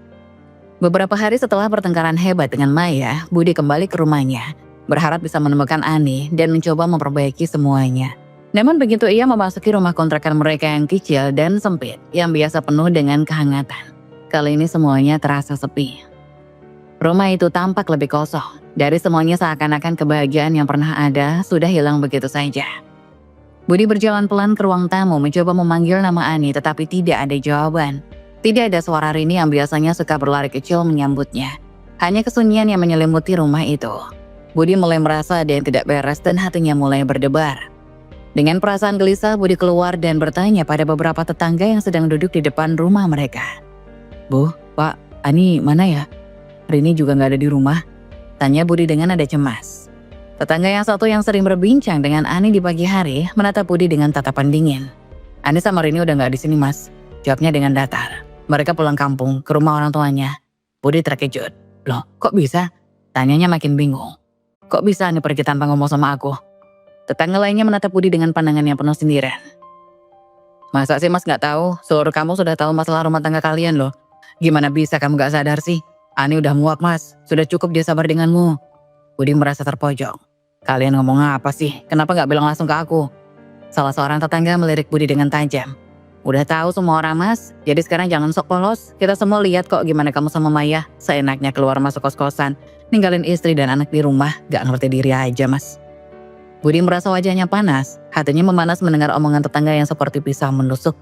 Beberapa hari setelah pertengkaran hebat dengan Maya, Budi kembali ke rumahnya, berharap bisa menemukan Ani dan mencoba memperbaiki semuanya. Namun begitu ia memasuki rumah kontrakan mereka yang kecil dan sempit, yang biasa penuh dengan kehangatan. Kali ini semuanya terasa sepi. Rumah itu tampak lebih kosong. Dari semuanya seakan-akan kebahagiaan yang pernah ada sudah hilang begitu saja. Budi berjalan pelan ke ruang tamu mencoba memanggil nama Ani tetapi tidak ada jawaban. Tidak ada suara Rini yang biasanya suka berlari kecil menyambutnya. Hanya kesunyian yang menyelimuti rumah itu. Budi mulai merasa ada yang tidak beres dan hatinya mulai berdebar. Dengan perasaan gelisah Budi keluar dan bertanya pada beberapa tetangga yang sedang duduk di depan rumah mereka. Bu, Pak, Ani mana ya? Rini juga gak ada di rumah. Tanya Budi dengan nada cemas. Tetangga yang satu yang sering berbincang dengan Ani di pagi hari menatap Budi dengan tatapan dingin. Ani sama Rini udah gak di sini mas, jawabnya dengan datar. Mereka pulang kampung ke rumah orang tuanya. Budi terkejut. Loh kok bisa? Tanyanya makin bingung. Kok bisa Ani pergi tanpa ngomong sama aku? Tetangga lainnya menatap Budi dengan pandangan yang penuh sindiran. Masa sih mas gak tahu? Seluruh kamu sudah tahu masalah rumah tangga kalian loh. Gimana bisa kamu gak sadar sih? Ani udah muak mas, sudah cukup dia sabar denganmu. Budi merasa terpojok. Kalian ngomong apa sih? Kenapa gak bilang langsung ke aku? Salah seorang tetangga melirik Budi dengan tajam. Udah tahu semua orang mas, jadi sekarang jangan sok polos. Kita semua lihat kok gimana kamu sama Maya. Seenaknya keluar masuk kos-kosan, ninggalin istri dan anak di rumah, gak ngerti diri aja mas. Budi merasa wajahnya panas, hatinya memanas mendengar omongan tetangga yang seperti pisau menusuk.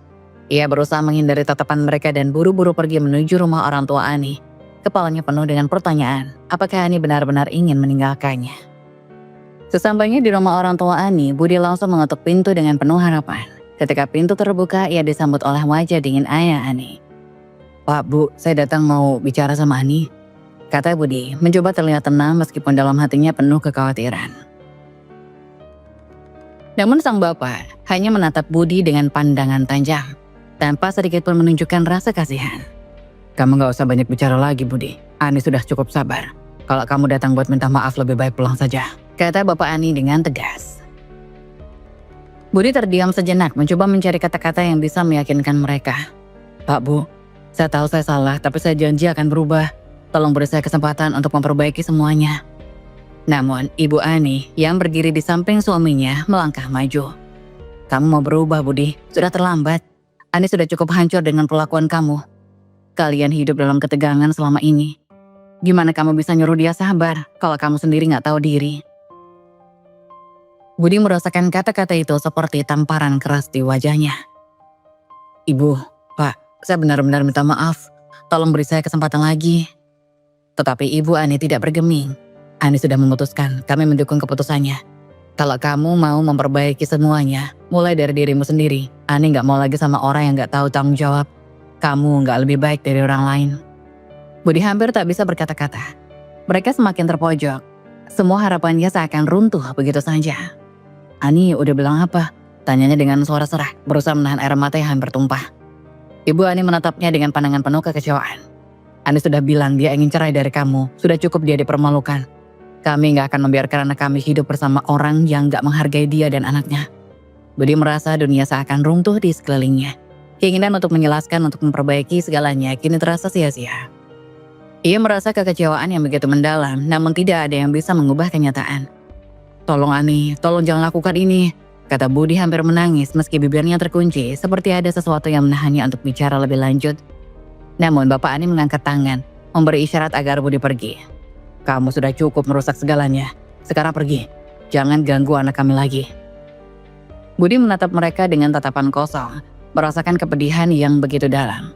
Ia berusaha menghindari tatapan mereka dan buru-buru pergi menuju rumah orang tua Ani. Kepalanya penuh dengan pertanyaan, apakah Ani benar-benar ingin meninggalkannya. Sesampainya di rumah orang tua Ani, Budi langsung mengetuk pintu dengan penuh harapan. Ketika pintu terbuka, ia disambut oleh wajah dingin ayah Ani. "Pak, Bu, saya datang mau bicara sama Ani," kata Budi, mencoba terlihat tenang meskipun dalam hatinya penuh kekhawatiran. Namun sang bapak hanya menatap Budi dengan pandangan tajam, tanpa sedikit pun menunjukkan rasa kasihan. "Kamu gak usah banyak bicara lagi, Budi. Ani sudah cukup sabar. Kalau kamu datang buat minta maaf, lebih baik pulang saja," kata Bapak Ani dengan tegas. Budi terdiam sejenak mencoba mencari kata-kata yang bisa meyakinkan mereka. "Pak, Bu, saya tahu saya salah, tapi saya janji akan berubah. Tolong beri saya kesempatan untuk memperbaiki semuanya." Namun, Ibu Ani yang berdiri di samping suaminya melangkah maju. "Kamu mau berubah, Budi? Sudah terlambat. Ani sudah cukup hancur dengan perlakuan kamu. Kalian hidup dalam ketegangan selama ini. Gimana kamu bisa nyuruh dia sabar kalau kamu sendiri gak tahu diri?" Budi merasakan kata-kata itu seperti tamparan keras di wajahnya. "Ibu, Pak, saya benar-benar minta maaf. Tolong beri saya kesempatan lagi." Tetapi Ibu Ani tidak bergeming. "Ani sudah memutuskan, kami mendukung keputusannya. Kalau kamu mau memperbaiki semuanya, mulai dari dirimu sendiri. Ani gak mau lagi sama orang yang gak tahu tanggung jawab. Kamu gak lebih baik dari orang lain." Budi hampir tak bisa berkata-kata. Mereka semakin terpojok. Semua harapannya seakan runtuh begitu saja. "Ani udah bilang apa?" tanyanya dengan suara serah, berusaha menahan air mata yang hampir tumpah. Ibu Ani menatapnya dengan pandangan penuh kekecewaan. "Ani sudah bilang dia ingin cerai dari kamu. Sudah cukup dia dipermalukan. Kami gak akan membiarkan anak kami hidup bersama orang yang gak menghargai dia dan anaknya." Budi merasa dunia seakan runtuh di sekelilingnya. Keinginan untuk menjelaskan, untuk memperbaiki segalanya kini terasa sia-sia. Ia merasa kekecewaan yang begitu mendalam, namun tidak ada yang bisa mengubah kenyataan. "Tolong Ani, tolong jangan lakukan ini," kata Budi hampir menangis meski bibirnya terkunci seperti ada sesuatu yang menahannya untuk bicara lebih lanjut. Namun Bapak Ani mengangkat tangan, memberi isyarat agar Budi pergi. "Kamu sudah cukup merusak segalanya. Sekarang pergi. Jangan ganggu anak kami lagi." Budi menatap mereka dengan tatapan kosong, merasakan kepedihan yang begitu dalam.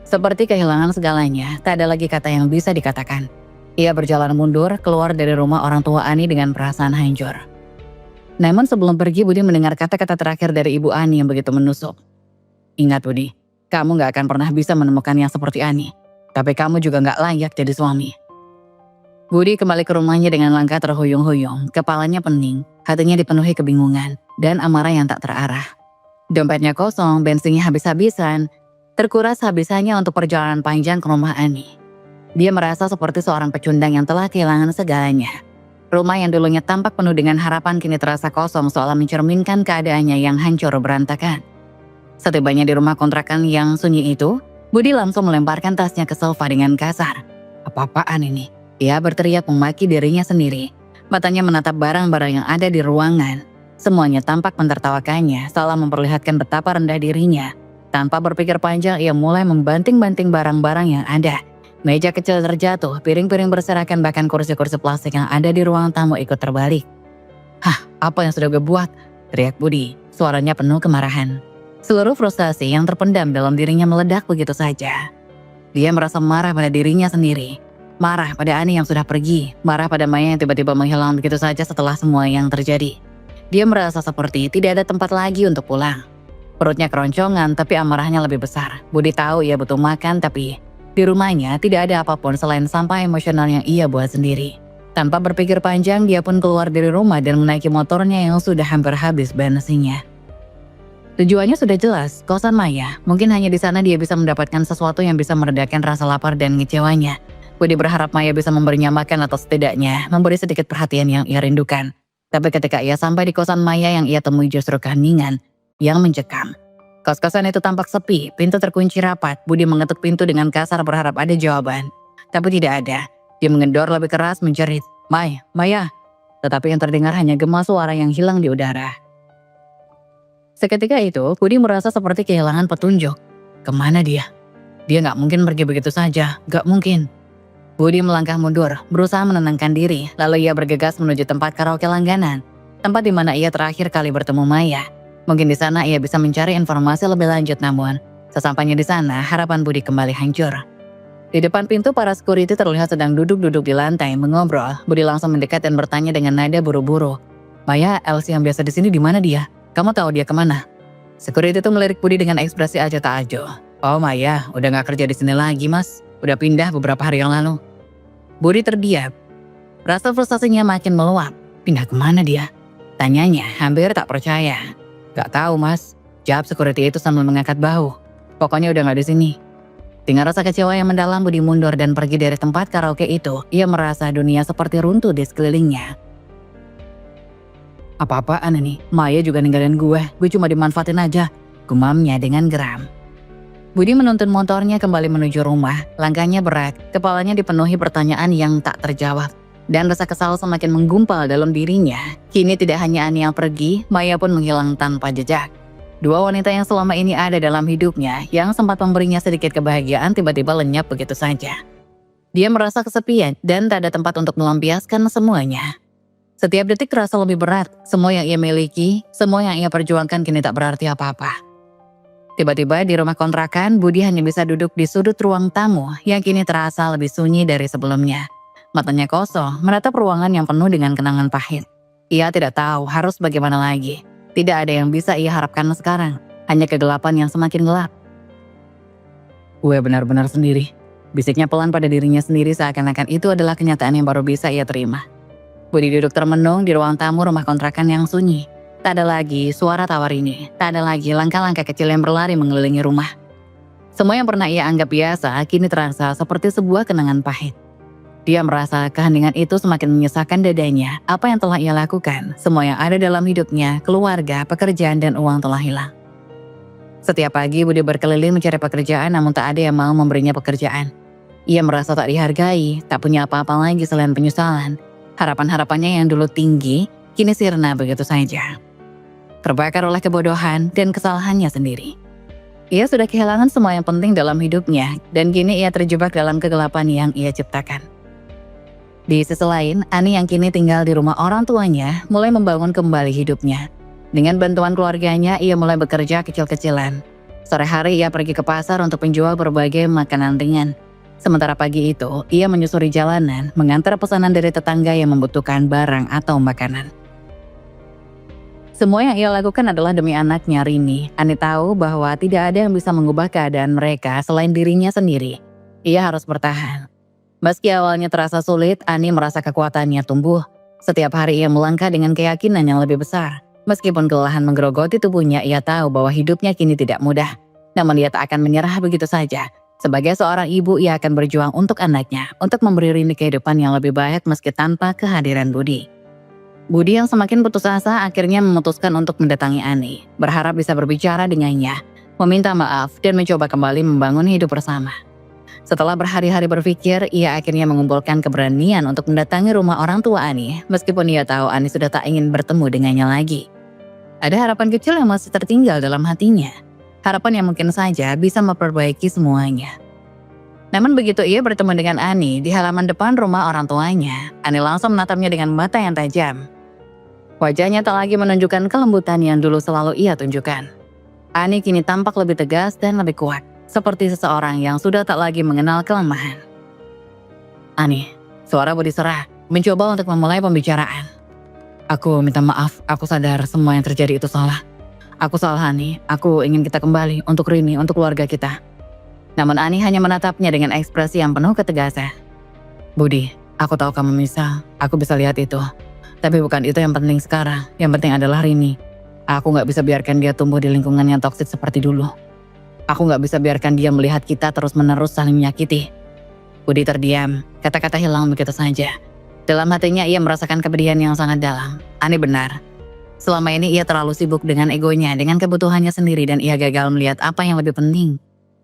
Seperti kehilangan segalanya, tak ada lagi kata yang bisa dikatakan. Ia berjalan mundur keluar dari rumah orang tua Ani dengan perasaan hancur. Namun sebelum pergi, Budi mendengar kata-kata terakhir dari Ibu Ani yang begitu menusuk. "Ingat Budi, kamu gak akan pernah bisa menemukan yang seperti Ani. Tapi kamu juga gak layak jadi suami." Budi kembali ke rumahnya dengan langkah terhuyung-huyung, kepalanya pening, hatinya dipenuhi kebingungan dan amarah yang tak terarah. Dompetnya kosong, bensinnya habis-habisan, terkuras habisannya untuk perjalanan panjang ke rumah Ani. Dia merasa seperti seorang pecundang yang telah kehilangan segalanya. Rumah yang dulunya tampak penuh dengan harapan kini terasa kosong seolah mencerminkan keadaannya yang hancur berantakan. Setibanya di rumah kontrakan yang sunyi itu, Budi langsung melemparkan tasnya ke sofa dengan kasar. "Apa-apaan ini?" Ia berteriak memaki dirinya sendiri. Matanya menatap barang-barang yang ada di ruangan. Semuanya tampak mentertawakannya, seolah memperlihatkan betapa rendah dirinya. Tanpa berpikir panjang, ia mulai membanting-banting barang-barang yang ada. Meja kecil terjatuh, piring-piring berserakan, bahkan kursi-kursi plastik yang ada di ruang tamu ikut terbalik. "Hah, apa yang sudah gue buat?" teriak Budi, suaranya penuh kemarahan. Seluruh frustasi yang terpendam dalam dirinya meledak begitu saja. Dia merasa marah pada dirinya sendiri. Marah pada Ani yang sudah pergi, marah pada Maya yang tiba-tiba menghilang begitu saja setelah semua yang terjadi. Dia merasa seperti tidak ada tempat lagi untuk pulang. Perutnya keroncongan tapi amarahnya lebih besar. Budi tahu ia butuh makan tapi di rumahnya tidak ada apapun selain sampah emosional yang ia buat sendiri. Tanpa berpikir panjang dia pun keluar dari rumah dan menaiki motornya yang sudah hampir habis bensinnya. Tujuannya sudah jelas, kosan Maya. Mungkin hanya di sana dia bisa mendapatkan sesuatu yang bisa meredakan rasa lapar dan ngecewanya. Budi berharap Maya bisa memberinya makan atau setidaknya memberi sedikit perhatian yang ia rindukan. Tapi ketika ia sampai di kosan Maya yang ia temui justru keheningan yang mencekam. Kos-kosan itu tampak sepi, pintu terkunci rapat. Budi mengetuk pintu dengan kasar berharap ada jawaban. Tapi tidak ada. Dia mengendor lebih keras menjerit, Maya. Tetapi yang terdengar hanya gema suara yang hilang di udara. Seketika itu, Budi merasa seperti kehilangan petunjuk. Kemana dia? Dia gak mungkin pergi begitu saja, gak mungkin. Budi melangkah mundur, berusaha menenangkan diri, lalu ia bergegas menuju tempat karaoke langganan, tempat di mana ia terakhir kali bertemu Maya. Mungkin di sana ia bisa mencari informasi lebih lanjut, namun sesampainya di sana, harapan Budi kembali hancur. Di depan pintu, para security terlihat sedang duduk-duduk di lantai mengobrol. Budi langsung mendekat dan bertanya dengan nada buru-buru, Maya, Elsie yang biasa di sini di mana dia? Kamu tahu dia kemana? Security itu melirik Budi dengan ekspresi aja tak ajo. Oh Maya, udah gak kerja di sini lagi mas. Udah pindah beberapa hari yang lalu. Budi terdiam. Rasa frustasinya makin meluap. Pindah kemana dia? Tanyanya hampir tak percaya. Gak tahu mas. Jawab security itu sambil mengangkat bahu. Pokoknya udah gak di sini. Dengan rasa kecewa yang mendalam, Budi mundur dan pergi dari tempat karaoke itu. Ia merasa dunia seperti runtuh di sekelilingnya. Apa-apaan ini? Maya juga ninggalin gue cuma dimanfaatin aja. Gumamnya dengan geram. Budi menuntun motornya kembali menuju rumah. Langkahnya berat, kepalanya dipenuhi pertanyaan yang tak terjawab. Dan rasa kesal semakin menggumpal dalam dirinya. Kini tidak hanya Ani yang pergi, Maya pun menghilang tanpa jejak. Dua wanita yang selama ini ada dalam hidupnya, yang sempat memberinya sedikit kebahagiaan, tiba-tiba lenyap begitu saja. Dia merasa kesepian dan tak ada tempat untuk melampiaskan semuanya. Setiap detik terasa lebih berat, semua yang ia miliki, semua yang ia perjuangkan kini tak berarti apa-apa. Tiba-tiba di rumah kontrakan, Budi hanya bisa duduk di sudut ruang tamu yang kini terasa lebih sunyi dari sebelumnya. Matanya kosong, menatap ruangan yang penuh dengan kenangan pahit. Ia tidak tahu harus bagaimana lagi. Tidak ada yang bisa ia harapkan sekarang, hanya kegelapan yang semakin gelap. Gue benar-benar sendiri. Bisiknya pelan pada dirinya sendiri seakan-akan itu adalah kenyataan yang baru bisa ia terima. Budi duduk termenung di ruang tamu rumah kontrakan yang sunyi. Tak ada lagi suara tawar ini, tak ada lagi langkah-langkah kecil yang berlari mengelilingi rumah. Semua yang pernah ia anggap biasa kini terasa seperti sebuah kenangan pahit. Dia merasa keheningan itu semakin menyesakkan dadanya. Apa yang telah ia lakukan, semua yang ada dalam hidupnya, keluarga, pekerjaan, dan uang telah hilang. Setiap pagi Budi berkeliling mencari pekerjaan namun tak ada yang mau memberinya pekerjaan. Ia merasa tak dihargai, tak punya apa-apa lagi selain penyesalan. Harapan-harapannya yang dulu tinggi, kini sirna begitu saja. Terbakar oleh kebodohan dan kesalahannya sendiri. Ia sudah kehilangan semua yang penting dalam hidupnya, dan kini ia terjebak dalam kegelapan yang ia ciptakan. Di sisi lain, Ani yang kini tinggal di rumah orang tuanya mulai membangun kembali hidupnya. Dengan bantuan keluarganya, ia mulai bekerja kecil-kecilan. Sore hari ia pergi ke pasar untuk menjual berbagai makanan ringan. Sementara pagi itu, ia menyusuri jalanan, mengantar pesanan dari tetangga yang membutuhkan barang atau makanan. Semua yang ia lakukan adalah demi anaknya Rini. Ani tahu bahwa tidak ada yang bisa mengubah keadaan mereka selain dirinya sendiri. Ia harus bertahan. Meski awalnya terasa sulit, Ani merasa kekuatannya tumbuh. Setiap hari ia melangkah dengan keyakinan yang lebih besar. Meskipun kelelahan menggerogoti tubuhnya, ia tahu bahwa hidupnya kini tidak mudah. Namun ia tak akan menyerah begitu saja. Sebagai seorang ibu, ia akan berjuang untuk anaknya, untuk memberi Rini kehidupan yang lebih baik meski tanpa kehadiran Budi. Budi yang semakin putus asa akhirnya memutuskan untuk mendatangi Ani, berharap bisa berbicara dengannya, meminta maaf dan mencoba kembali membangun hidup bersama. Setelah berhari-hari berpikir, ia akhirnya mengumpulkan keberanian untuk mendatangi rumah orang tua Ani, meskipun ia tahu Ani sudah tak ingin bertemu dengannya lagi. Ada harapan kecil yang masih tertinggal dalam hatinya. Harapan yang mungkin saja bisa memperbaiki semuanya. Namun begitu ia bertemu dengan Ani di halaman depan rumah orang tuanya, Ani langsung menatapnya dengan mata yang tajam. Wajahnya tak lagi menunjukkan kelembutan yang dulu selalu ia tunjukkan. Ani kini tampak lebih tegas dan lebih kuat, seperti seseorang yang sudah tak lagi mengenal kelemahan. Ani, suara Budi serah, mencoba untuk memulai pembicaraan. Aku minta maaf, aku sadar semua yang terjadi itu salah. Aku salah Ani, aku ingin kita kembali untuk Rini, untuk keluarga kita. Namun Ani hanya menatapnya dengan ekspresi yang penuh ketegasan. Budi, aku tahu kamu misal, aku bisa lihat itu. Tapi bukan itu yang penting sekarang, yang penting adalah Rini. Aku gak bisa biarkan dia tumbuh di lingkungan yang toksik seperti dulu. Aku gak bisa biarkan dia melihat kita terus-menerus saling menyakiti. Budi terdiam, kata-kata hilang begitu saja. Dalam hatinya ia merasakan kepedihan yang sangat dalam. Ani benar. Selama ini ia terlalu sibuk dengan egonya, dengan kebutuhannya sendiri dan ia gagal melihat apa yang lebih penting.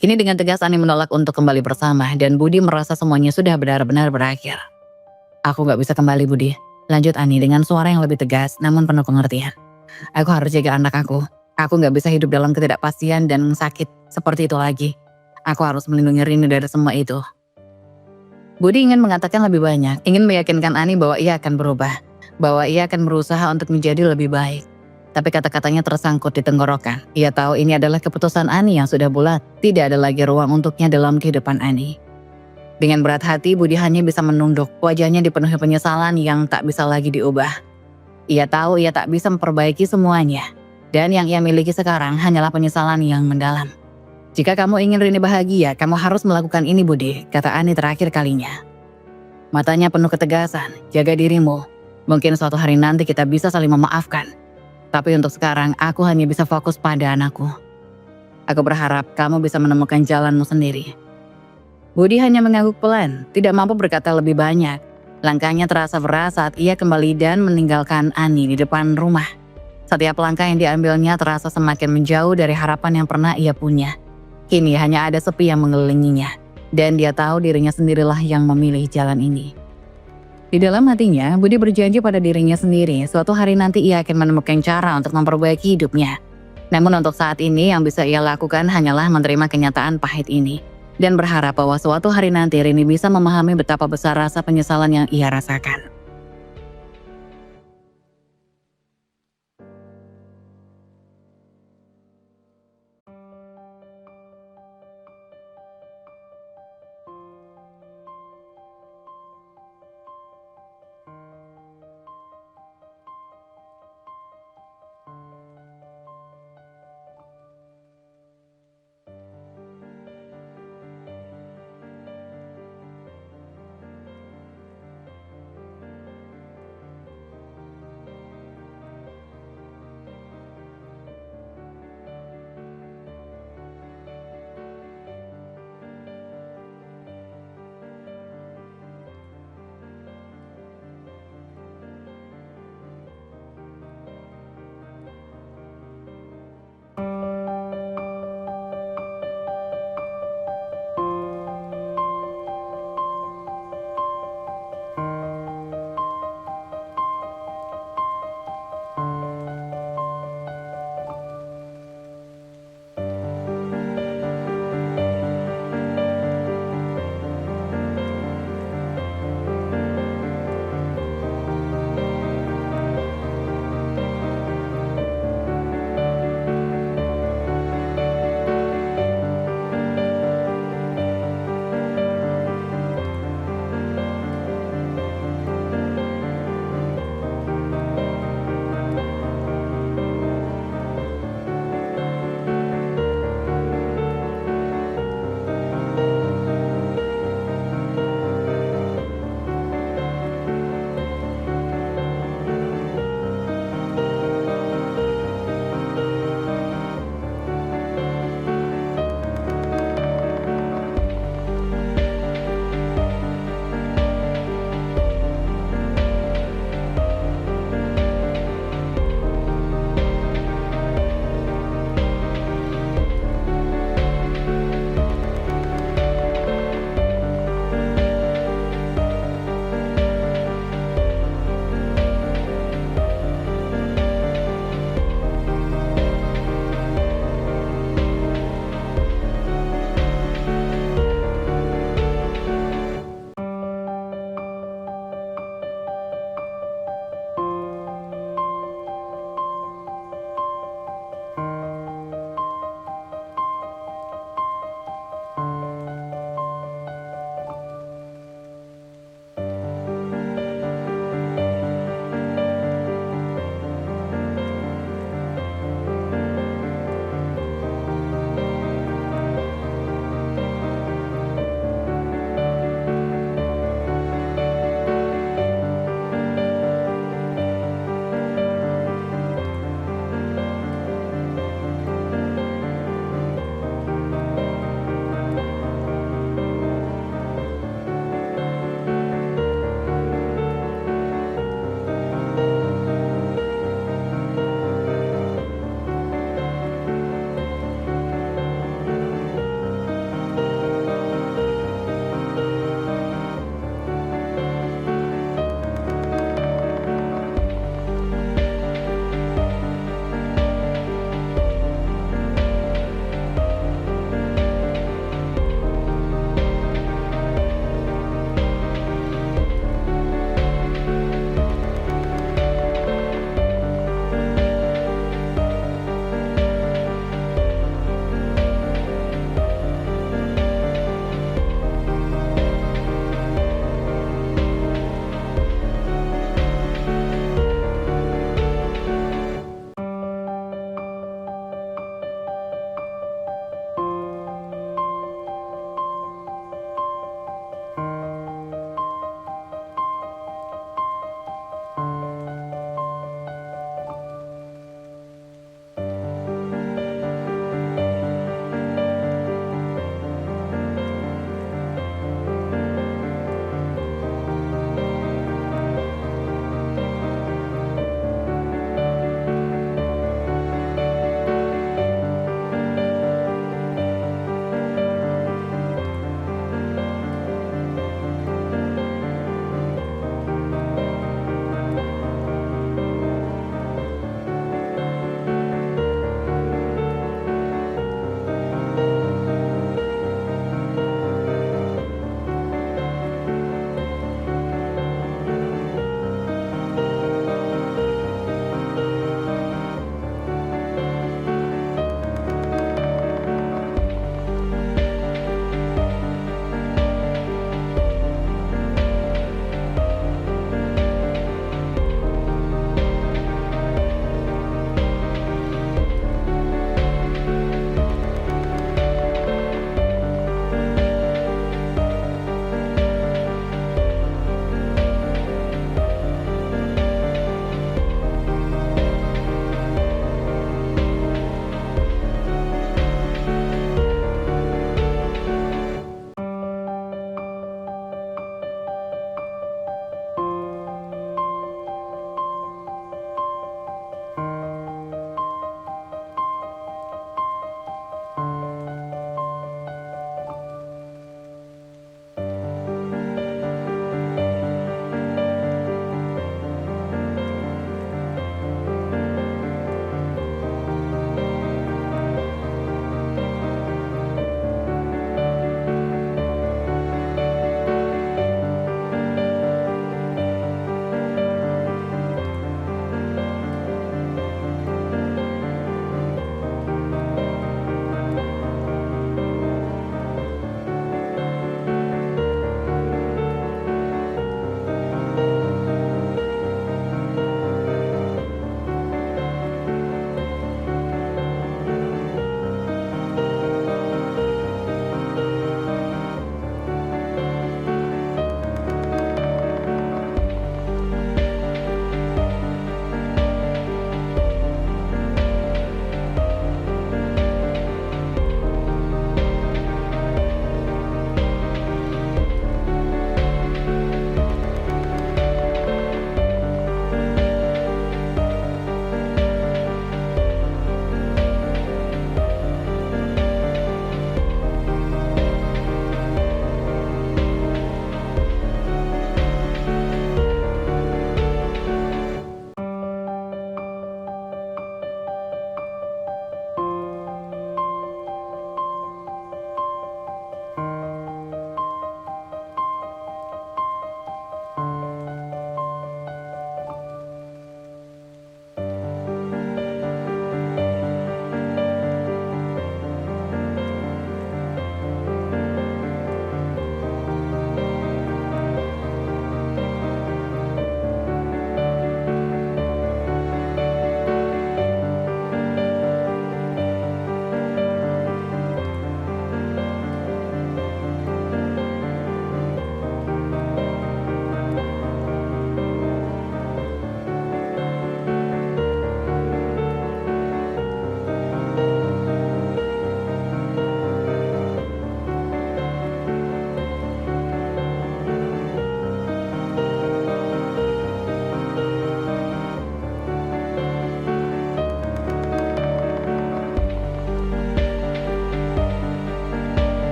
Kini dengan tegas Ani menolak untuk kembali bersama dan Budi merasa semuanya sudah benar-benar berakhir. Aku gak bisa kembali Budi, lanjut Ani dengan suara yang lebih tegas namun penuh pengertian. Aku harus jaga anak aku. Aku gak bisa hidup dalam ketidakpastian dan sakit seperti itu lagi. Aku harus melindungi Rini dari semua itu. Budi ingin mengatakan lebih banyak, ingin meyakinkan Ani bahwa ia akan berubah. Bahwa ia akan berusaha untuk menjadi lebih baik. Tapi kata-katanya tersangkut di tenggorokan. Ia tahu ini adalah keputusan Ani yang sudah bulat. Tidak ada lagi ruang untuknya dalam kehidupan Ani. Dengan berat hati, Budi hanya bisa menunduk. Wajahnya dipenuhi penyesalan yang tak bisa lagi diubah. Ia tahu ia tak bisa memperbaiki semuanya. Dan yang ia miliki sekarang hanyalah penyesalan yang mendalam. Jika kamu ingin Rini bahagia, kamu harus melakukan ini Budi, kata Ani terakhir kalinya. Matanya penuh ketegasan, jaga dirimu. Mungkin suatu hari nanti kita bisa saling memaafkan. Tapi untuk sekarang, aku hanya bisa fokus pada anakku. Aku berharap kamu bisa menemukan jalanmu sendiri. Budi hanya mengangguk pelan, tidak mampu berkata lebih banyak. Langkahnya terasa berat saat ia kembali dan meninggalkan Ani di depan rumah. Setiap langkah yang diambilnya terasa semakin menjauh dari harapan yang pernah ia punya. Kini hanya ada sepi yang mengelilinginya. Dan dia tahu dirinya sendirilah yang memilih jalan ini. Di dalam hatinya, Budi berjanji pada dirinya sendiri suatu hari nanti ia akan menemukan cara untuk memperbaiki hidupnya. Namun untuk saat ini yang bisa ia lakukan hanyalah menerima kenyataan pahit ini. Dan berharap bahwa suatu hari nanti Rini bisa memahami betapa besar rasa penyesalan yang ia rasakan.